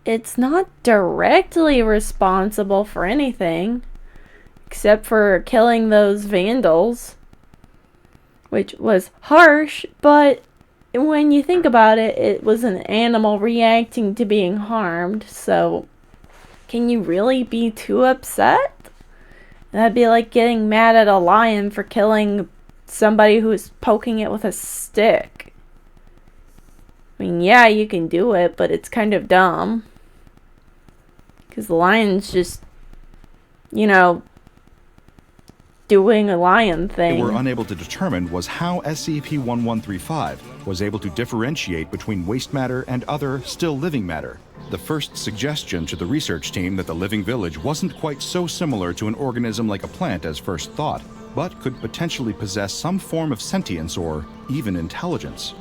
it's not directly responsible for anything, except for killing those vandals, which was harsh, but when you think about it, it was an animal reacting to being harmed, so can you really be too upset? That'd be like getting mad at a lion for killing somebody who's poking it with a stick. I mean, yeah, you can do it, but it's kind of dumb. Because the lion's just, doing a lion thing. They were unable to determine was how SCP-1135 was able to differentiate between waste matter and other still living matter. The first suggestion to the research team that the living village wasn't quite so similar to an organism like a plant as first thought, but could potentially possess some form of sentience or even intelligence.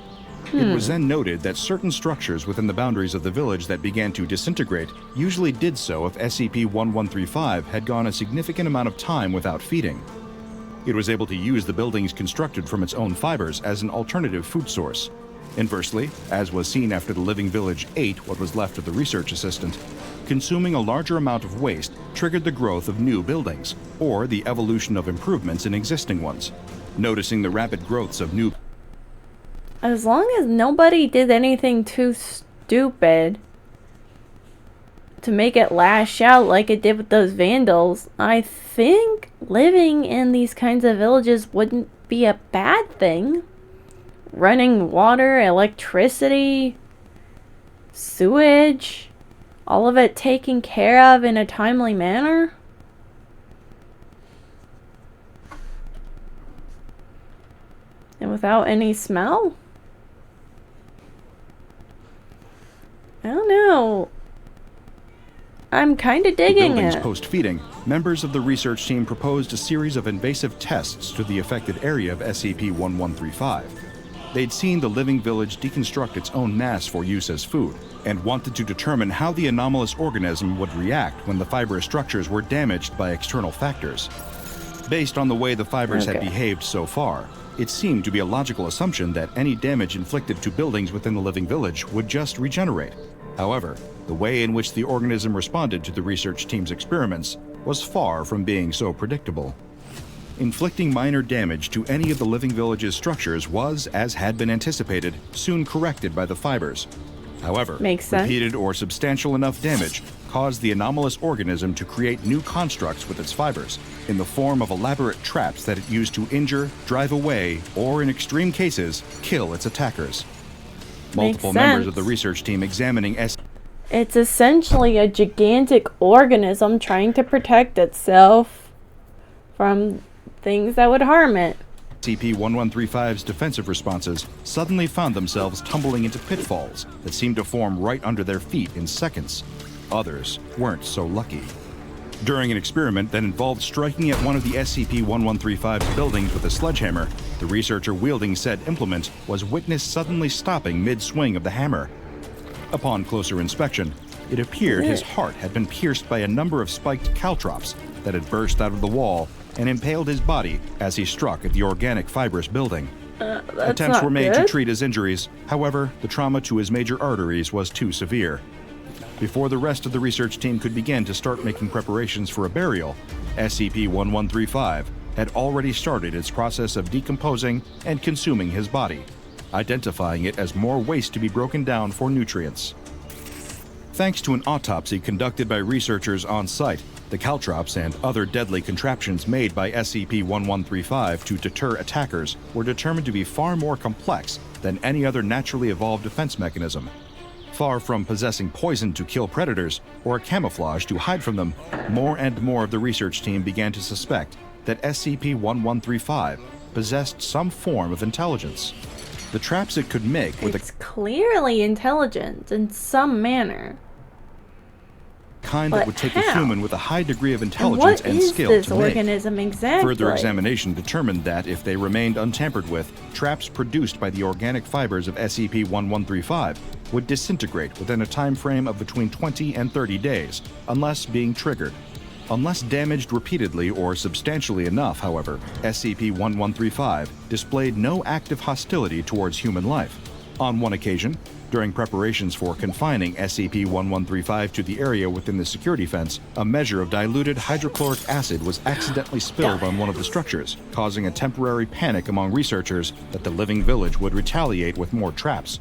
It was then noted that certain structures within the boundaries of the village that began to disintegrate usually did so if SCP-1135 had gone a significant amount of time without feeding. It was able to use the buildings constructed from its own fibers as an alternative food source. Inversely, as was seen after the living village ate what was left of the research assistant, consuming a larger amount of waste triggered the growth of new buildings, or the evolution of improvements in existing ones. Noticing the rapid growths of new... As long as nobody did anything too stupid to make it lash out like it did with those vandals, I think living in these kinds of villages wouldn't be a bad thing. Running water, electricity, sewage, all of it taken care of in a timely manner. And without any smell? I don't know. I'm kind of digging buildings it. Post-feeding, members of the research team proposed a series of invasive tests to the affected area of SCP-1135. They'd seen the living village deconstruct its own mass for use as food, and wanted to determine how the anomalous organism would react when the fibrous structures were damaged by external factors. Based on the way the fibers had behaved so far, it seemed to be a logical assumption that any damage inflicted to buildings within the living village would just regenerate. However, the way in which the organism responded to the research team's experiments was far from being so predictable. Inflicting minor damage to any of the living village's structures was, as had been anticipated, soon corrected by the fibers. However, repeated or substantial enough damage caused the anomalous organism to create new constructs with its fibers, in the form of elaborate traps that it used to injure, drive away, or in extreme cases, kill its attackers. Multiple members of the research team examining It's essentially a gigantic organism trying to protect itself from things that would harm it. SCP-1135's defensive responses suddenly found themselves tumbling into pitfalls that seemed to form right under their feet in seconds. Others weren't so lucky. During an experiment that involved striking at one of the SCP-1135's buildings with a sledgehammer, the researcher wielding said implement was witnessed suddenly stopping mid-swing of the hammer. Upon closer inspection, it appeared his heart had been pierced by a number of spiked caltrops that had burst out of the wall and impaled his body as he struck at the organic fibrous building. Attempts were made to treat his injuries. However, the trauma to his major arteries was too severe. Before the rest of the research team could begin to start making preparations for a burial, SCP-1135 had already started its process of decomposing and consuming his body, identifying it as more waste to be broken down for nutrients. Thanks to an autopsy conducted by researchers on site, the caltrops and other deadly contraptions made by SCP-1135 to deter attackers were determined to be far more complex than any other naturally evolved defense mechanism. Far from possessing poison to kill predators or camouflage to hide from them, more and more of the research team began to suspect that SCP-1135 possessed some form of intelligence. The traps it could make were It's clearly intelligent in some manner. the kind that would take a how? human with a high degree of And intelligence what and is skill this to make. organism exactly? Further examination determined that if they remained untampered with, traps produced by the organic fibers of SCP-1135 would disintegrate within a time frame of between 20 and 30 days, unless being triggered. Unless damaged repeatedly or substantially enough, however, SCP-1135 displayed no active hostility towards human life. On one occasion, during preparations for confining SCP-1135 to the area within the security fence, a measure of diluted hydrochloric acid was accidentally spilled on one of the structures, causing a temporary panic among researchers that the living village would retaliate with more traps.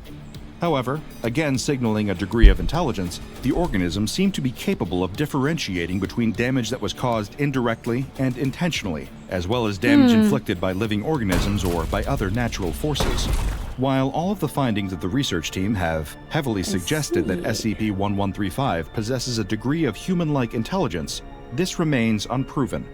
However, again signaling a degree of intelligence, the organism seemed to be capable of differentiating between damage that was caused indirectly and intentionally, as well as damage inflicted by living organisms or by other natural forces. While all of the findings of the research team have heavily suggested that SCP-1135 possesses a degree of human-like intelligence, this remains unproven.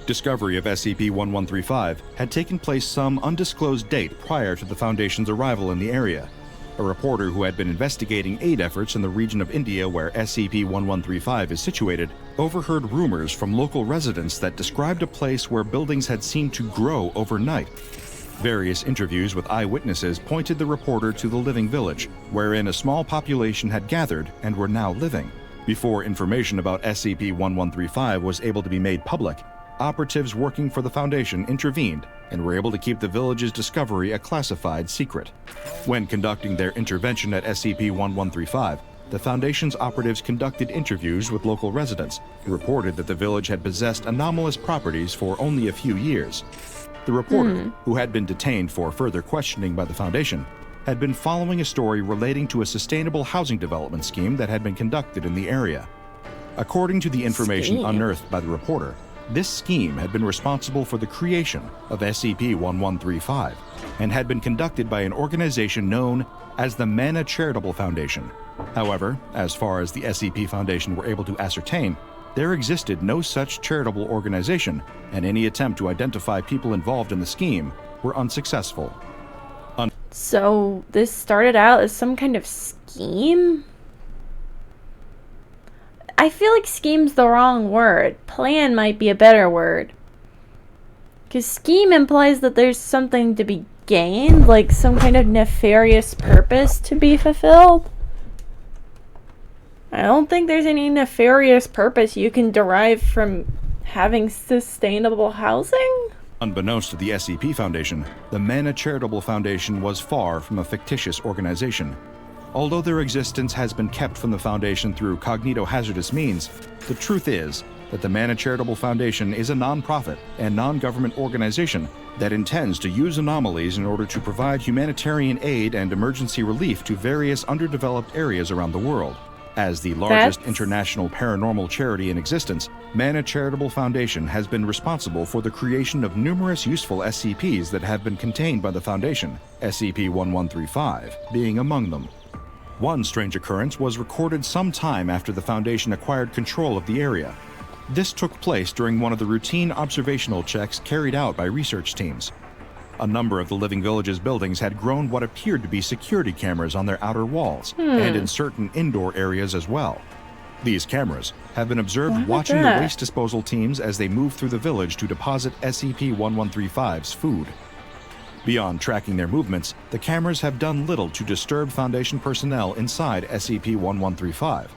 Discovery of SCP-1135 had taken place some undisclosed date prior to the Foundation's arrival in the area. A reporter who had been investigating aid efforts in the region of India where SCP-1135 is situated overheard rumors from local residents that described a place where buildings had seemed to grow overnight. Various interviews with eyewitnesses pointed the reporter to the living village, wherein a small population had gathered and were now living. Before information about SCP-1135 was able to be made public, operatives working for the Foundation intervened and were able to keep the village's discovery a classified secret. When conducting their intervention at SCP-1135, the Foundation's operatives conducted interviews with local residents who reported that the village had possessed anomalous properties for only a few years. The reporter, who had been detained for further questioning by the Foundation, had been following a story relating to a sustainable housing development scheme that had been conducted in the area. According to the information unearthed by the reporter, this scheme had been responsible for the creation of SCP-1135 and had been conducted by an organization known as the Mana Charitable Foundation. However, as far as the SCP Foundation were able to ascertain, there existed no such charitable organization, and any attempt to identify people involved in the scheme were unsuccessful. So this started out as some kind of scheme? I feel like scheme's the wrong word. Plan might be a better word. Because scheme implies that there's something to be gained, like some kind of nefarious purpose to be fulfilled. I don't think there's any nefarious purpose you can derive from having sustainable housing. Unbeknownst to the SCP Foundation, the Mana Charitable Foundation was far from a fictitious organization. Although their existence has been kept from the Foundation through cognito-hazardous means, the truth is that the Mana Charitable Foundation is a non-profit and non-government organization that intends to use anomalies in order to provide humanitarian aid and emergency relief to various underdeveloped areas around the world. As the largest international paranormal charity in existence, Mana Charitable Foundation has been responsible for the creation of numerous useful SCPs that have been contained by the Foundation, SCP-1135 being among them. One strange occurrence was recorded some time after the Foundation acquired control of the area. This took place during one of the routine observational checks carried out by research teams. A number of the Living Village's buildings had grown what appeared to be security cameras on their outer walls, and in certain indoor areas as well. These cameras have been observed watching the waste disposal teams as they move through the village to deposit SCP-1135's food. Beyond tracking their movements, the cameras have done little to disturb Foundation personnel inside SCP-1135.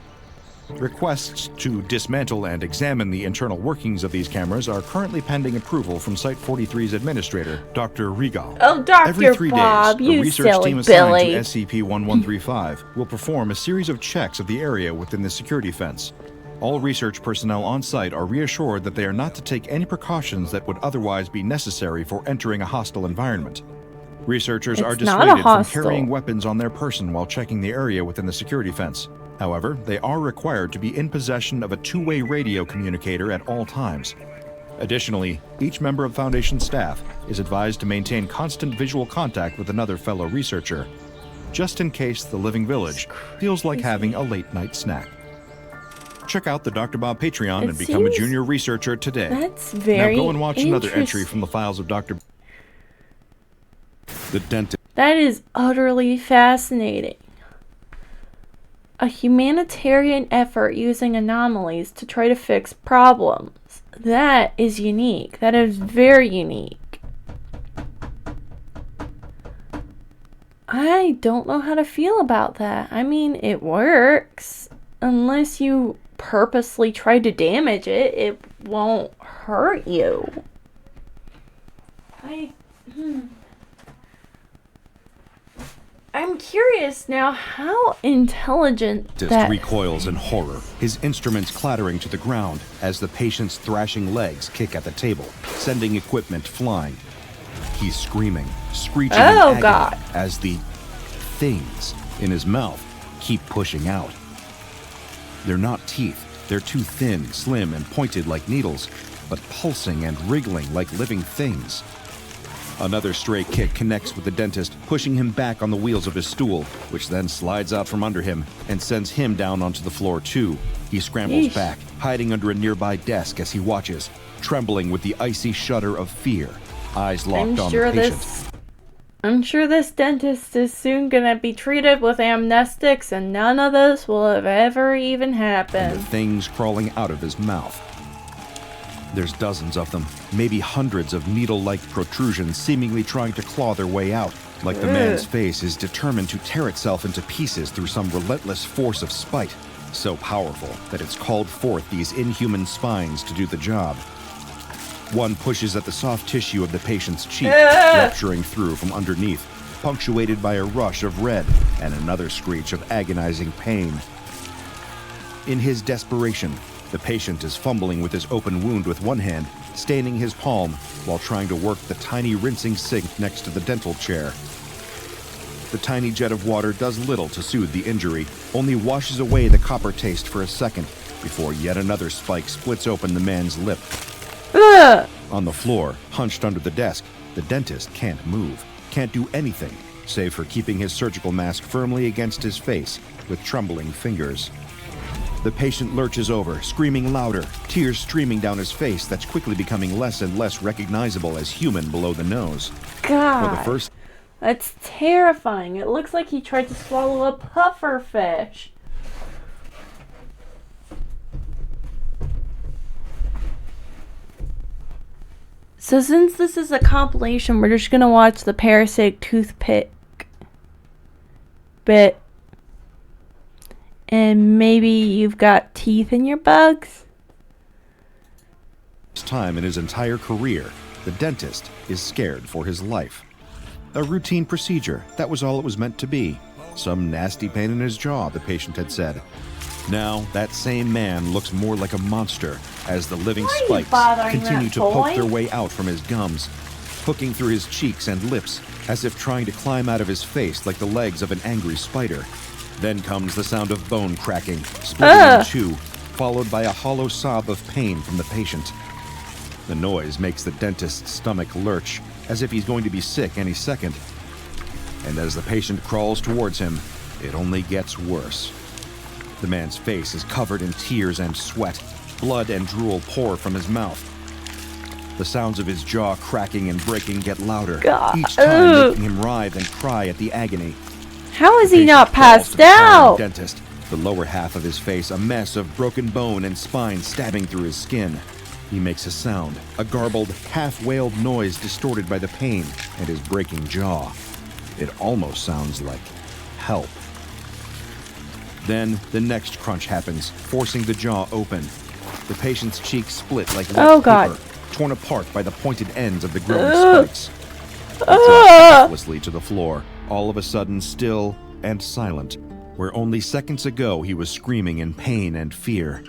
Requests to dismantle and examine the internal workings of these cameras are currently pending approval from Site-43's administrator, Dr. Regal. Oh, Every 3 Bob, days, a you research silly team assigned Billy. to SCP-1135 will perform a series of checks of the area within the security fence. All research personnel on site are reassured that they are not to take any precautions that would otherwise be necessary for entering a hostile environment. Researchers are It's not dissuaded from hostile. carrying weapons on their person while checking the area within the security fence. However, they are required to be in possession of a two-way radio communicator at all times. Additionally, each member of Foundation staff is advised to maintain constant visual contact with another fellow researcher, just in case the Living Village feels like having a late-night snack. Check out the Dr. Bob Patreon It and become a seems- junior researcher today. That's very Now go and watch another interest- entry from the files of Dr. The dentist. That is utterly fascinating. A humanitarian effort using anomalies to try to fix problems. That is unique. That is very unique. I don't know how to feel about that. I mean, it works. Unless you purposely try to damage it, it won't hurt you. I'm curious now how intelligent Dentist recoils in horror, his instruments clattering to the ground as the patient's thrashing legs kick at the table, sending equipment flying. He's screaming, screeching in agony God. as the things in his mouth keep pushing out. They're not teeth. They're too thin, slim, and pointed like needles, but pulsing and wriggling like living things. Another stray kick connects with the dentist, pushing him back on the wheels of his stool, which then slides out from under him and sends him down onto the floor too. He scrambles back, hiding under a nearby desk as he watches, trembling with the icy shudder of fear, eyes locked on the patient. I'm sure this dentist is soon gonna be treated with amnestics, and none of this will have ever even happened. And the things crawling out of his mouth. There's dozens of them, maybe hundreds of needle-like protrusions seemingly trying to claw their way out, like the man's face is determined to tear itself into pieces through some relentless force of spite, so powerful that it's called forth these inhuman spines to do the job. One pushes at the soft tissue of the patient's cheek, rupturing through from underneath, punctuated by a rush of red and another screech of agonizing pain. In his desperation, the patient is fumbling with his open wound with one hand, staining his palm while trying to work the tiny rinsing sink next to the dental chair. The tiny jet of water does little to soothe the injury, only washes away the copper taste for a second before yet another spike splits open the man's lip. On the floor, hunched under the desk, the dentist can't move, can't do anything, save for keeping his surgical mask firmly against his face with trembling fingers. The patient lurches over, screaming louder, tears streaming down his face that's quickly becoming less and less recognizable as human below the nose. God, that's terrifying. It looks like he tried to swallow a puffer fish. So since this is a compilation, we're just gonna watch the parasitic toothpick bit. And maybe you've got teeth in your bugs? This time in his entire career, the dentist is scared for his life. A routine procedure, that was all it was meant to be. Some nasty pain in his jaw, the patient had said. Now, that same man looks more like a monster as the living spikes continue to poke their way out from his gums, hooking through his cheeks and lips as if trying to climb out of his face like the legs of an angry spider. Then comes the sound of bone cracking, splitting in two, followed by a hollow sob of pain from the patient. The noise makes the dentist's stomach lurch, as if he's going to be sick any second. And as the patient crawls towards him, it only gets worse. The man's face is covered in tears and sweat. Blood and drool pour from his mouth. The sounds of his jaw cracking and breaking get louder, each time making him writhe and cry at the agony. How is he not passed out? Dentist, the lower half of his face a mess of broken bone and spine stabbing through his skin. He makes a sound, a garbled, half-wailed noise distorted by the pain and his breaking jaw. It almost sounds like help. Then the next crunch happens, forcing the jaw open. The patient's cheeks split like wet paper, torn apart by the pointed ends of the growing spikes. He drops helplessly to the floor, all of a sudden still and silent, where only seconds ago he was screaming in pain and fear.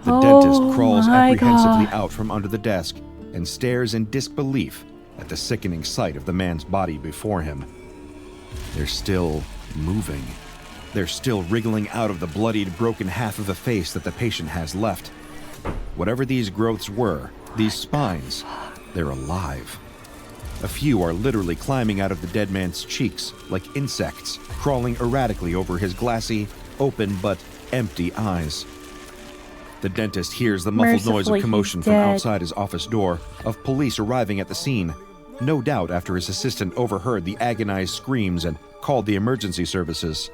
The dentist crawls apprehensively out from under the desk and stares in disbelief at the sickening sight of the man's body before him. They're still moving. They're still wriggling out of the bloodied, broken half of the face that the patient has left. Whatever these growths were, these spines, they're alive. A few are literally climbing out of the dead man's cheeks, like insects, crawling erratically over his glassy, open but empty eyes. The dentist hears the muffled noise of commotion from outside his office door, of police arriving at the scene. no doubt after his assistant overheard the agonized screams and called the emergency services.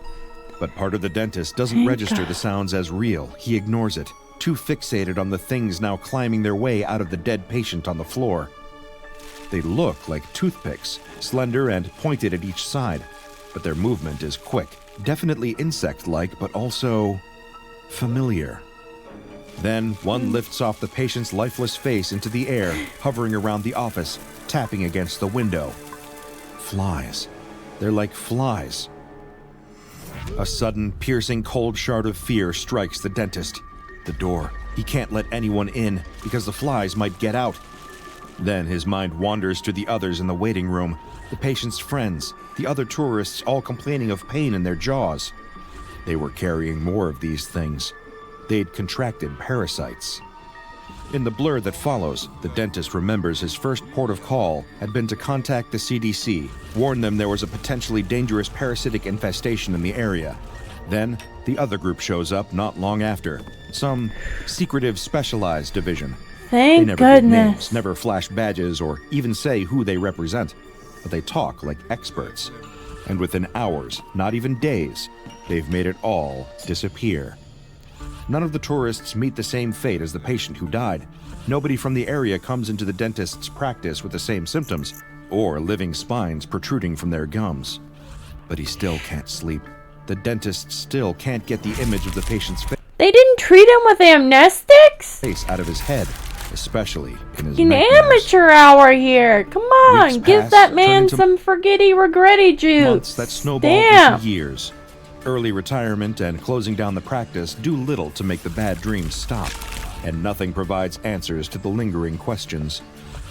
But part of the dentist doesn't register the sounds as real. He ignores it, too fixated on the things now climbing their way out of the dead patient on the floor. They look like toothpicks, slender and pointed at each side, but their movement is quick, definitely insect-like, but also familiar. Then one lifts off the patient's lifeless face into the air, hovering around the office, tapping against the window. Flies. They're like flies. A sudden, piercing cold shard of fear strikes the dentist. The door. He can't let anyone in because the flies might get out. Then his mind wanders to the others in the waiting room, the patient's friends, the other tourists all complaining of pain in their jaws. They were carrying more of these things. They'd contracted parasites. In the blur that follows, the dentist remembers his first port of call had been to contact the CDC, warn them there was a potentially dangerous parasitic infestation in the area. Then, the other group shows up not long after. Some secretive specialized division. Thank they never goodness. give names, never flash badges, or even say who they represent. But they talk like experts. And within hours, not even days, they've made it all disappear. None of the tourists meet the same fate as the patient who died. Nobody from the area comes into the dentist's practice with the same symptoms, or living spines protruding from their gums. But he still can't sleep. The dentist still can't get the image of the patient's They didn't treat him with amnestics? face out of his head, especially in his An nightmares. amateur hour here. Come on, Weeks give pass, that man turning to some forgetty regretty juice. Months that snowball Damn. into years. Early retirement and closing down the practice do little to make the bad dreams stop, and nothing provides answers to the lingering questions.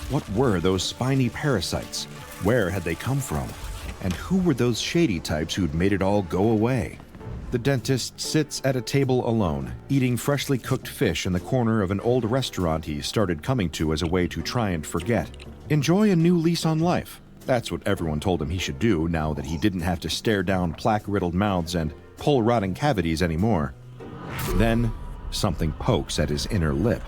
What were those spiny parasites? Where had they come from? And who were those shady types who'd made it all go away? The dentist sits at a table alone, eating freshly cooked fish in the corner of an old restaurant he started coming to as a way to try and forget. Enjoy a new lease on life. That's what everyone told him he should do now that he didn't have to stare down plaque-riddled mouths and pull-rotting cavities anymore. Then, something pokes at his inner lip.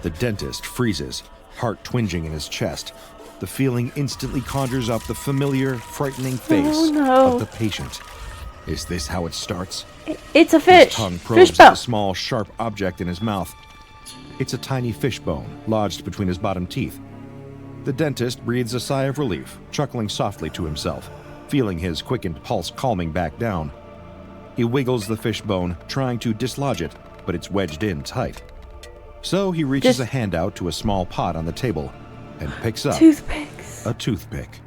The dentist freezes, heart twinging in his chest. The feeling instantly conjures up the familiar, frightening face of the patient. Is this how it starts? It's a fish. His tongue probes Fish bone. at the small, sharp object in his mouth. It's a tiny fish bone, lodged between his bottom teeth. The dentist breathes a sigh of relief, chuckling softly to himself, feeling his quickened pulse calming back down. He wiggles the fish bone, trying to dislodge it, but it's wedged in tight. So he reaches a hand out to a small pot on the table and picks up Toothpicks. a toothpick.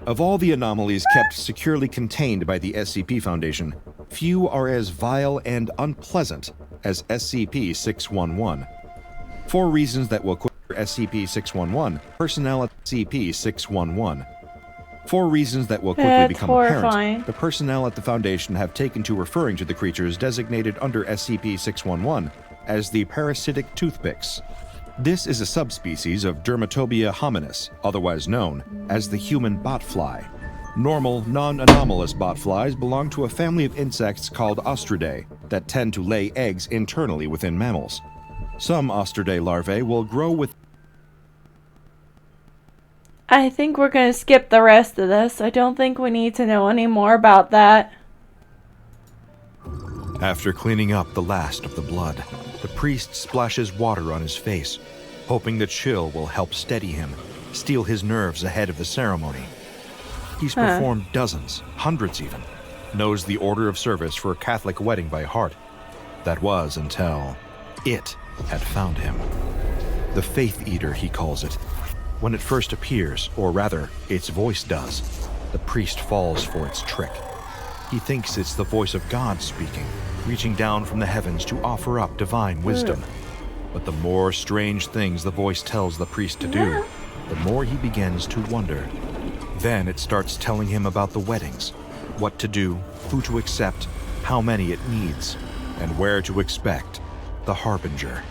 Of all the anomalies kept securely contained by the SCP Foundation, few are as vile and unpleasant as SCP-611. For reasons that will quickly SCP-611, personnel at SCP-611. For reasons that will quickly That's become horrifying. apparent, the personnel at the Foundation have taken to referring to the creatures designated under SCP-611 as the parasitic toothpicks. This is a subspecies of Dermatobia hominis, otherwise known as the human botfly. Normal, non-anomalous botflies belong to a family of insects called Ostridae that tend to lay eggs internally within mammals. Some Ostridae larvae will grow with... I think we're going to skip the rest of this. I don't think we need to know any more about that. After cleaning up the last of the blood, the priest splashes water on his face, hoping the chill will help steady him, steel his nerves ahead of the ceremony. He's performed dozens, hundreds even, knows the order of service for a Catholic wedding by heart. That was until it had found him. The Faith Eater, he calls it. When it first appears, or rather, its voice does, the priest falls for its trick. He thinks it's the voice of God speaking, reaching down from the heavens to offer up divine wisdom. But the more strange things the voice tells the priest to do, the more he begins to wonder. Then it starts telling him about the weddings, what to do, who to accept, how many it needs, and where to expect the harbinger.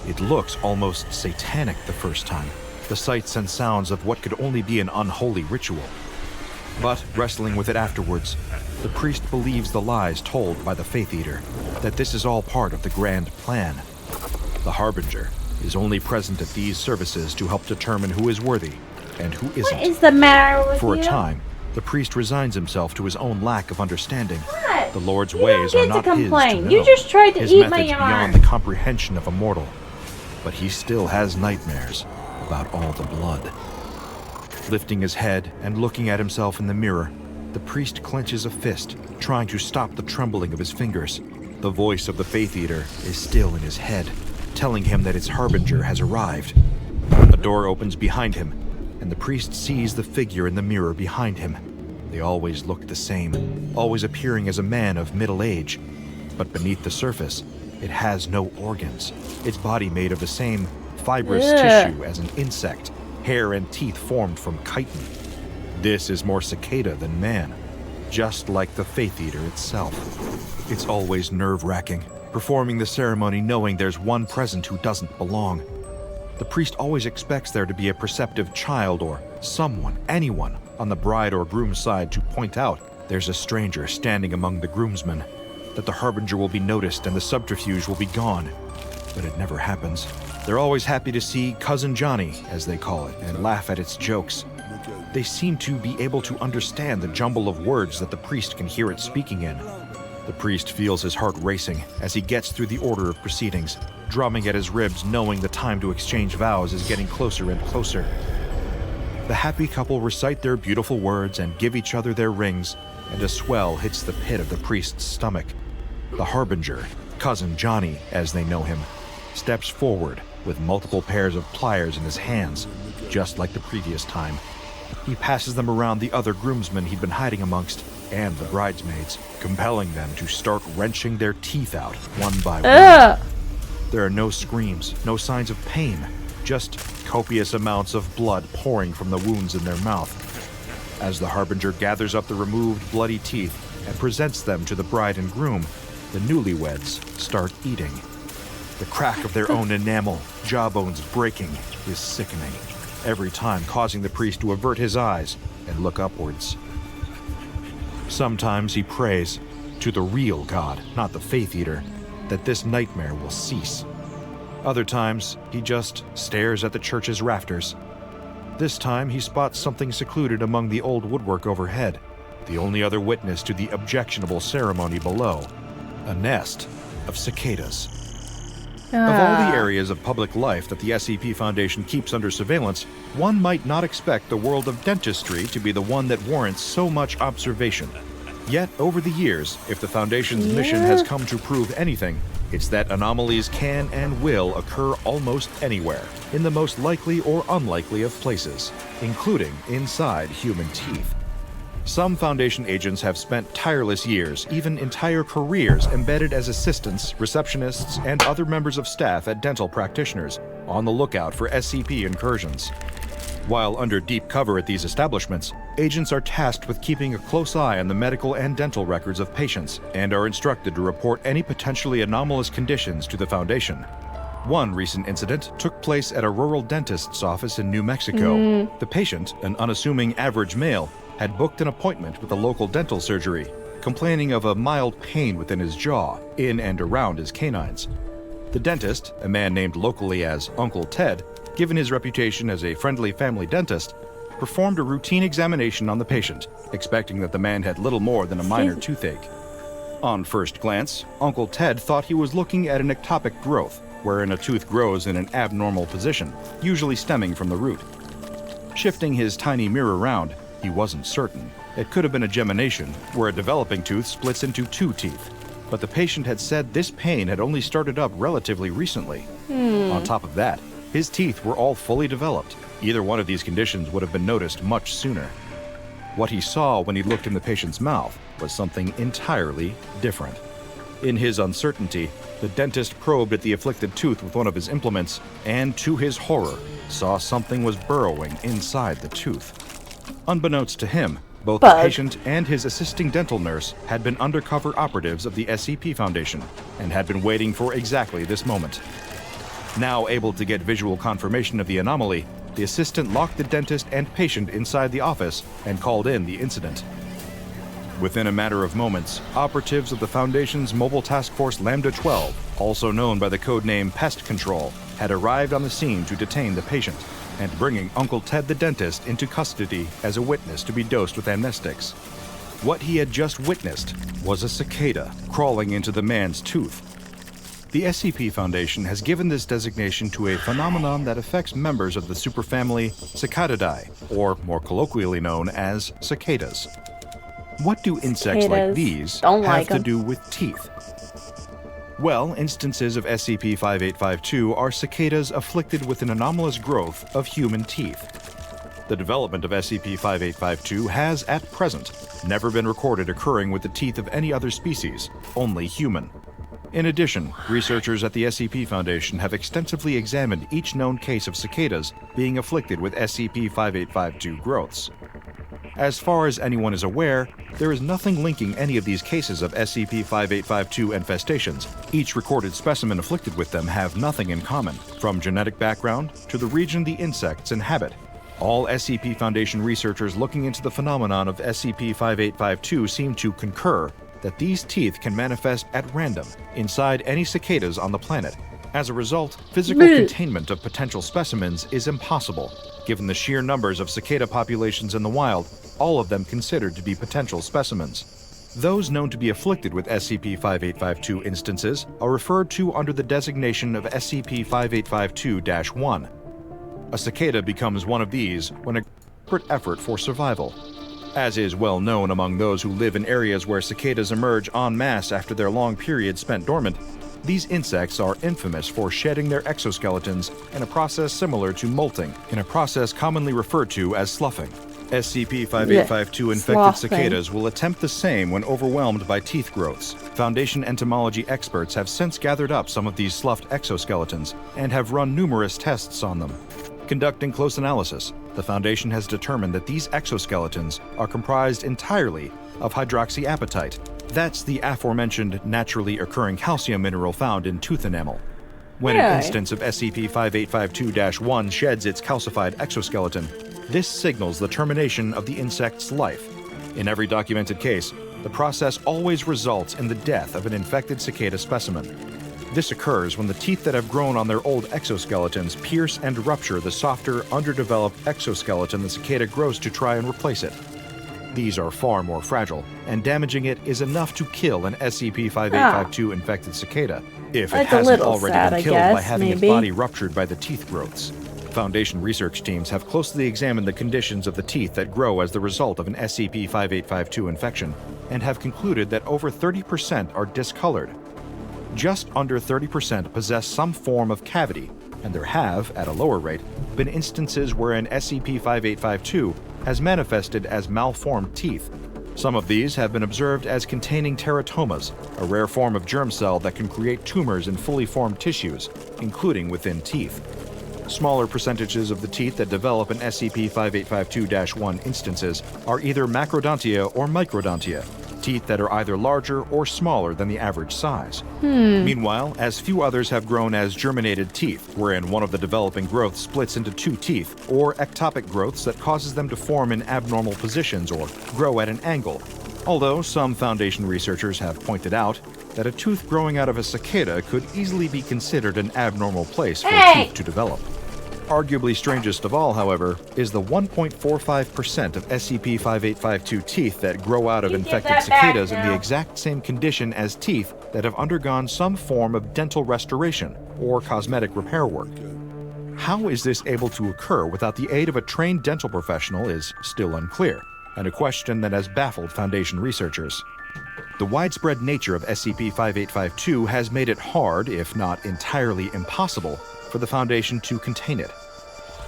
It looks almost satanic the first time, the sights and sounds of what could only be an unholy ritual. But wrestling with it afterwards, the priest believes the lies told by the Faith Eater, that this is all part of the grand plan. The harbinger is only present at these services to help determine who is worthy, and who isn't. What is the matter with For you? a time, the priest resigns himself to his own lack of understanding. What? The Lord's You ways don't are get not to his to complain. know. You just tried to His eat my methods yarn. beyond the comprehension of a mortal. But he still has nightmares about all the blood. Lifting his head and looking at himself in the mirror, the priest clenches a fist, trying to stop the trembling of his fingers. The voice of the Faith Eater is still in his head, telling him that its harbinger has arrived. A door opens behind him, and the priest sees the figure in the mirror behind him. They always look the same, always appearing as a man of middle age. But beneath the surface, it has no organs, its body made of the same fibrous tissue as an insect, hair and teeth formed from chitin. This is more cicada than man, just like the Faith Eater itself. It's always nerve-wracking, performing the ceremony knowing there's one present who doesn't belong. The priest always expects there to be a perceptive child or someone, anyone, on the bride or groom's side to point out there's a stranger standing among the groomsmen, that the harbinger will be noticed and the subterfuge will be gone. But it never happens. They're always happy to see Cousin Johnny, as they call it, and laugh at its jokes. They seem to be able to understand the jumble of words that the priest can hear it speaking in. The priest feels his heart racing as he gets through the order of proceedings, drumming at his ribs, knowing the time to exchange vows is getting closer and closer. The happy couple recite their beautiful words and give each other their rings, and a swell hits the pit of the priest's stomach. The harbinger, Cousin Johnny, as they know him, steps forward with multiple pairs of pliers in his hands, just like the previous time. He passes them around the other groomsmen he'd been hiding amongst, and the bridesmaids, compelling them to start wrenching their teeth out one by one. There are no screams, no signs of pain, just copious amounts of blood pouring from the wounds in their mouth. As the harbinger gathers up the removed bloody teeth and presents them to the bride and groom, the newlyweds start eating. The crack of their own enamel, jawbones breaking, is sickening, every time causing the priest to avert his eyes and look upwards. Sometimes he prays to the real God, not the Faith Eater, that this nightmare will cease. Other times, he just stares at the church's rafters. This time, he spots something secluded among the old woodwork overhead, the only other witness to the objectionable ceremony below, a nest of cicadas. Of all the areas of public life that the SCP Foundation keeps under surveillance, one might not expect the world of dentistry to be the one that warrants so much observation. Yet, over the years, if the Foundation's mission has come to prove anything, it's that anomalies can and will occur almost anywhere, in the most likely or unlikely of places, including inside human teeth. Some Foundation agents have spent tireless years, even entire careers, embedded as assistants, receptionists, and other members of staff at dental practitioners, on the lookout for SCP incursions. While under deep cover at these establishments, agents are tasked with keeping a close eye on the medical and dental records of patients, and are instructed to report any potentially anomalous conditions to the Foundation. One recent incident took place at a rural dentist's office in New Mexico. The patient, an unassuming average male, had booked an appointment with a local dental surgery, complaining of a mild pain within his jaw, in and around his canines. The dentist, a man named locally as Uncle Ted, given his reputation as a friendly family dentist, performed a routine examination on the patient, expecting that the man had little more than a minor toothache. On first glance, Uncle Ted thought he was looking at an ectopic growth, wherein a tooth grows in an abnormal position, usually stemming from the root. Shifting his tiny mirror around, he wasn't certain. It could have been a gemination, where a developing tooth splits into two teeth. But the patient had said this pain had only started up relatively recently. On top of that, his teeth were all fully developed. Either one of these conditions would have been noticed much sooner. What he saw when he looked in the patient's mouth was something entirely different. In his uncertainty, the dentist probed at the afflicted tooth with one of his implements, and to his horror, saw something was burrowing inside the tooth. Unbeknownst to him, both the patient and his assisting dental nurse had been undercover operatives of the SCP Foundation and had been waiting for exactly this moment. Now able to get visual confirmation of the anomaly, the assistant locked the dentist and patient inside the office and called in the incident. Within a matter of moments, operatives of the Foundation's Mobile Task Force Lambda 12, also known by the codename Pest Control, had arrived on the scene to detain the patient and bringing Uncle Ted the dentist into custody as a witness to be dosed with amnestics. What he had just witnessed was a cicada crawling into the man's tooth. The SCP Foundation has given this designation to a phenomenon that affects members of the superfamily Cicadidae, or more colloquially known as cicadas. What do insects like these have to do with teeth? Well, instances of SCP-5852 are cicadas afflicted with an anomalous growth of human teeth. The development of SCP-5852 has, at present, never been recorded occurring with the teeth of any other species, only human. In addition, researchers at the SCP Foundation have extensively examined each known case of cicadas being afflicted with SCP-5852 growths. As far as anyone is aware, there is nothing linking any of these cases of SCP-5852 infestations. Each recorded specimen afflicted with them have nothing in common, from genetic background to the region the insects inhabit. All SCP Foundation researchers looking into the phenomenon of SCP-5852 seem to concur that these teeth can manifest at random inside any cicadas on the planet. As a result, physical containment of potential specimens is impossible, given the sheer numbers of cicada populations in the wild, all of them considered to be potential specimens. Those known to be afflicted with SCP-5852 instances are referred to under the designation of SCP-5852-1. A cicada becomes one of these when a desperate effort for survival. As is well known among those who live in areas where cicadas emerge en masse after their long period spent dormant, these insects are infamous for shedding their exoskeletons in a process similar to molting, in a process commonly referred to as sloughing. SCP-5852 infected cicadas will attempt the same when overwhelmed by teeth growths. Foundation entomology experts have since gathered up some of these sloughed exoskeletons and have run numerous tests on them. Conducting close analysis, the Foundation has determined that these exoskeletons are comprised entirely of hydroxyapatite. That's the aforementioned naturally occurring calcium mineral found in tooth enamel. When an instance of SCP-5852-1 sheds its calcified exoskeleton, this signals the termination of the insect's life. In every documented case, the process always results in the death of an infected cicada specimen. This occurs when the teeth that have grown on their old exoskeletons pierce and rupture the softer, underdeveloped exoskeleton the cicada grows to try and replace it. These are far more fragile, and damaging it is enough to kill an SCP-5852 infected cicada, if it hasn't already been killed by having its body ruptured by the teeth growths. Foundation research teams have closely examined the conditions of the teeth that grow as the result of an SCP-5852 infection, and have concluded that over 30% are discolored. Just under 30% possess some form of cavity, and there have, at a lower rate, been instances wherein SCP-5852 has manifested as malformed teeth. Some of these have been observed as containing teratomas, a rare form of germ cell that can create tumors in fully formed tissues, including within teeth. Smaller percentages of the teeth that develop in SCP-5852-1 instances are either macrodontia or microdontia, teeth that are either larger or smaller than the average size. Meanwhile, as few others have grown as germinated teeth, wherein one of the developing growths splits into two teeth, or ectopic growths that causes them to form in abnormal positions or grow at an angle. Although some Foundation researchers have pointed out that a tooth growing out of a cicada could easily be considered an abnormal place for teeth to develop. Arguably strangest of all, however, is the 1.45% of SCP-5852 teeth that grow out of infected cicadas in the exact same condition as teeth that have undergone some form of dental restoration or cosmetic repair work. How is this able to occur without the aid of a trained dental professional is still unclear, and a question that has baffled Foundation researchers. The widespread nature of SCP-5852 has made it hard, if not entirely impossible, for the Foundation to contain it.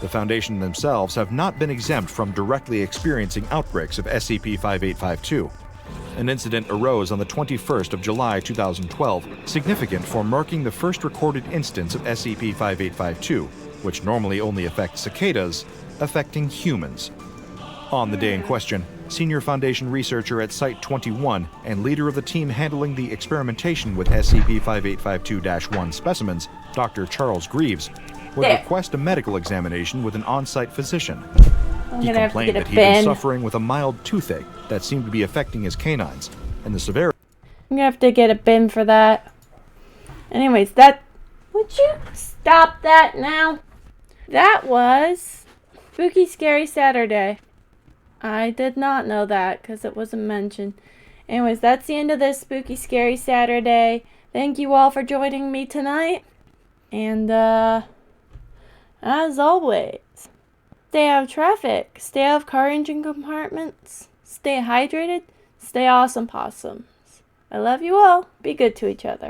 The Foundation themselves have not been exempt from directly experiencing outbreaks of SCP-5852. An incident arose on the 21st of July 2012, significant for marking the first recorded instance of SCP-5852, which normally only affects cicadas, affecting humans. On the day in question, senior Foundation researcher at Site-21 and leader of the team handling the experimentation with SCP-5852-1 specimens, Dr. Charles Greaves, would request a medical examination with an on-site physician. He complained that he'd been suffering with a mild toothache that seemed to be affecting his canines, and the severity... I'm gonna have to get a bin for that. Anyways, that Would you stop that now? That was Spooky Scary Saturday. I did not know that because it wasn't mentioned. Anyways, that's the end of this Spooky Scary Saturday. Thank you all for joining me tonight. And, as always, stay out of traffic, stay out of car engine compartments, stay hydrated, stay awesome possums. I love you all. Be good to each other.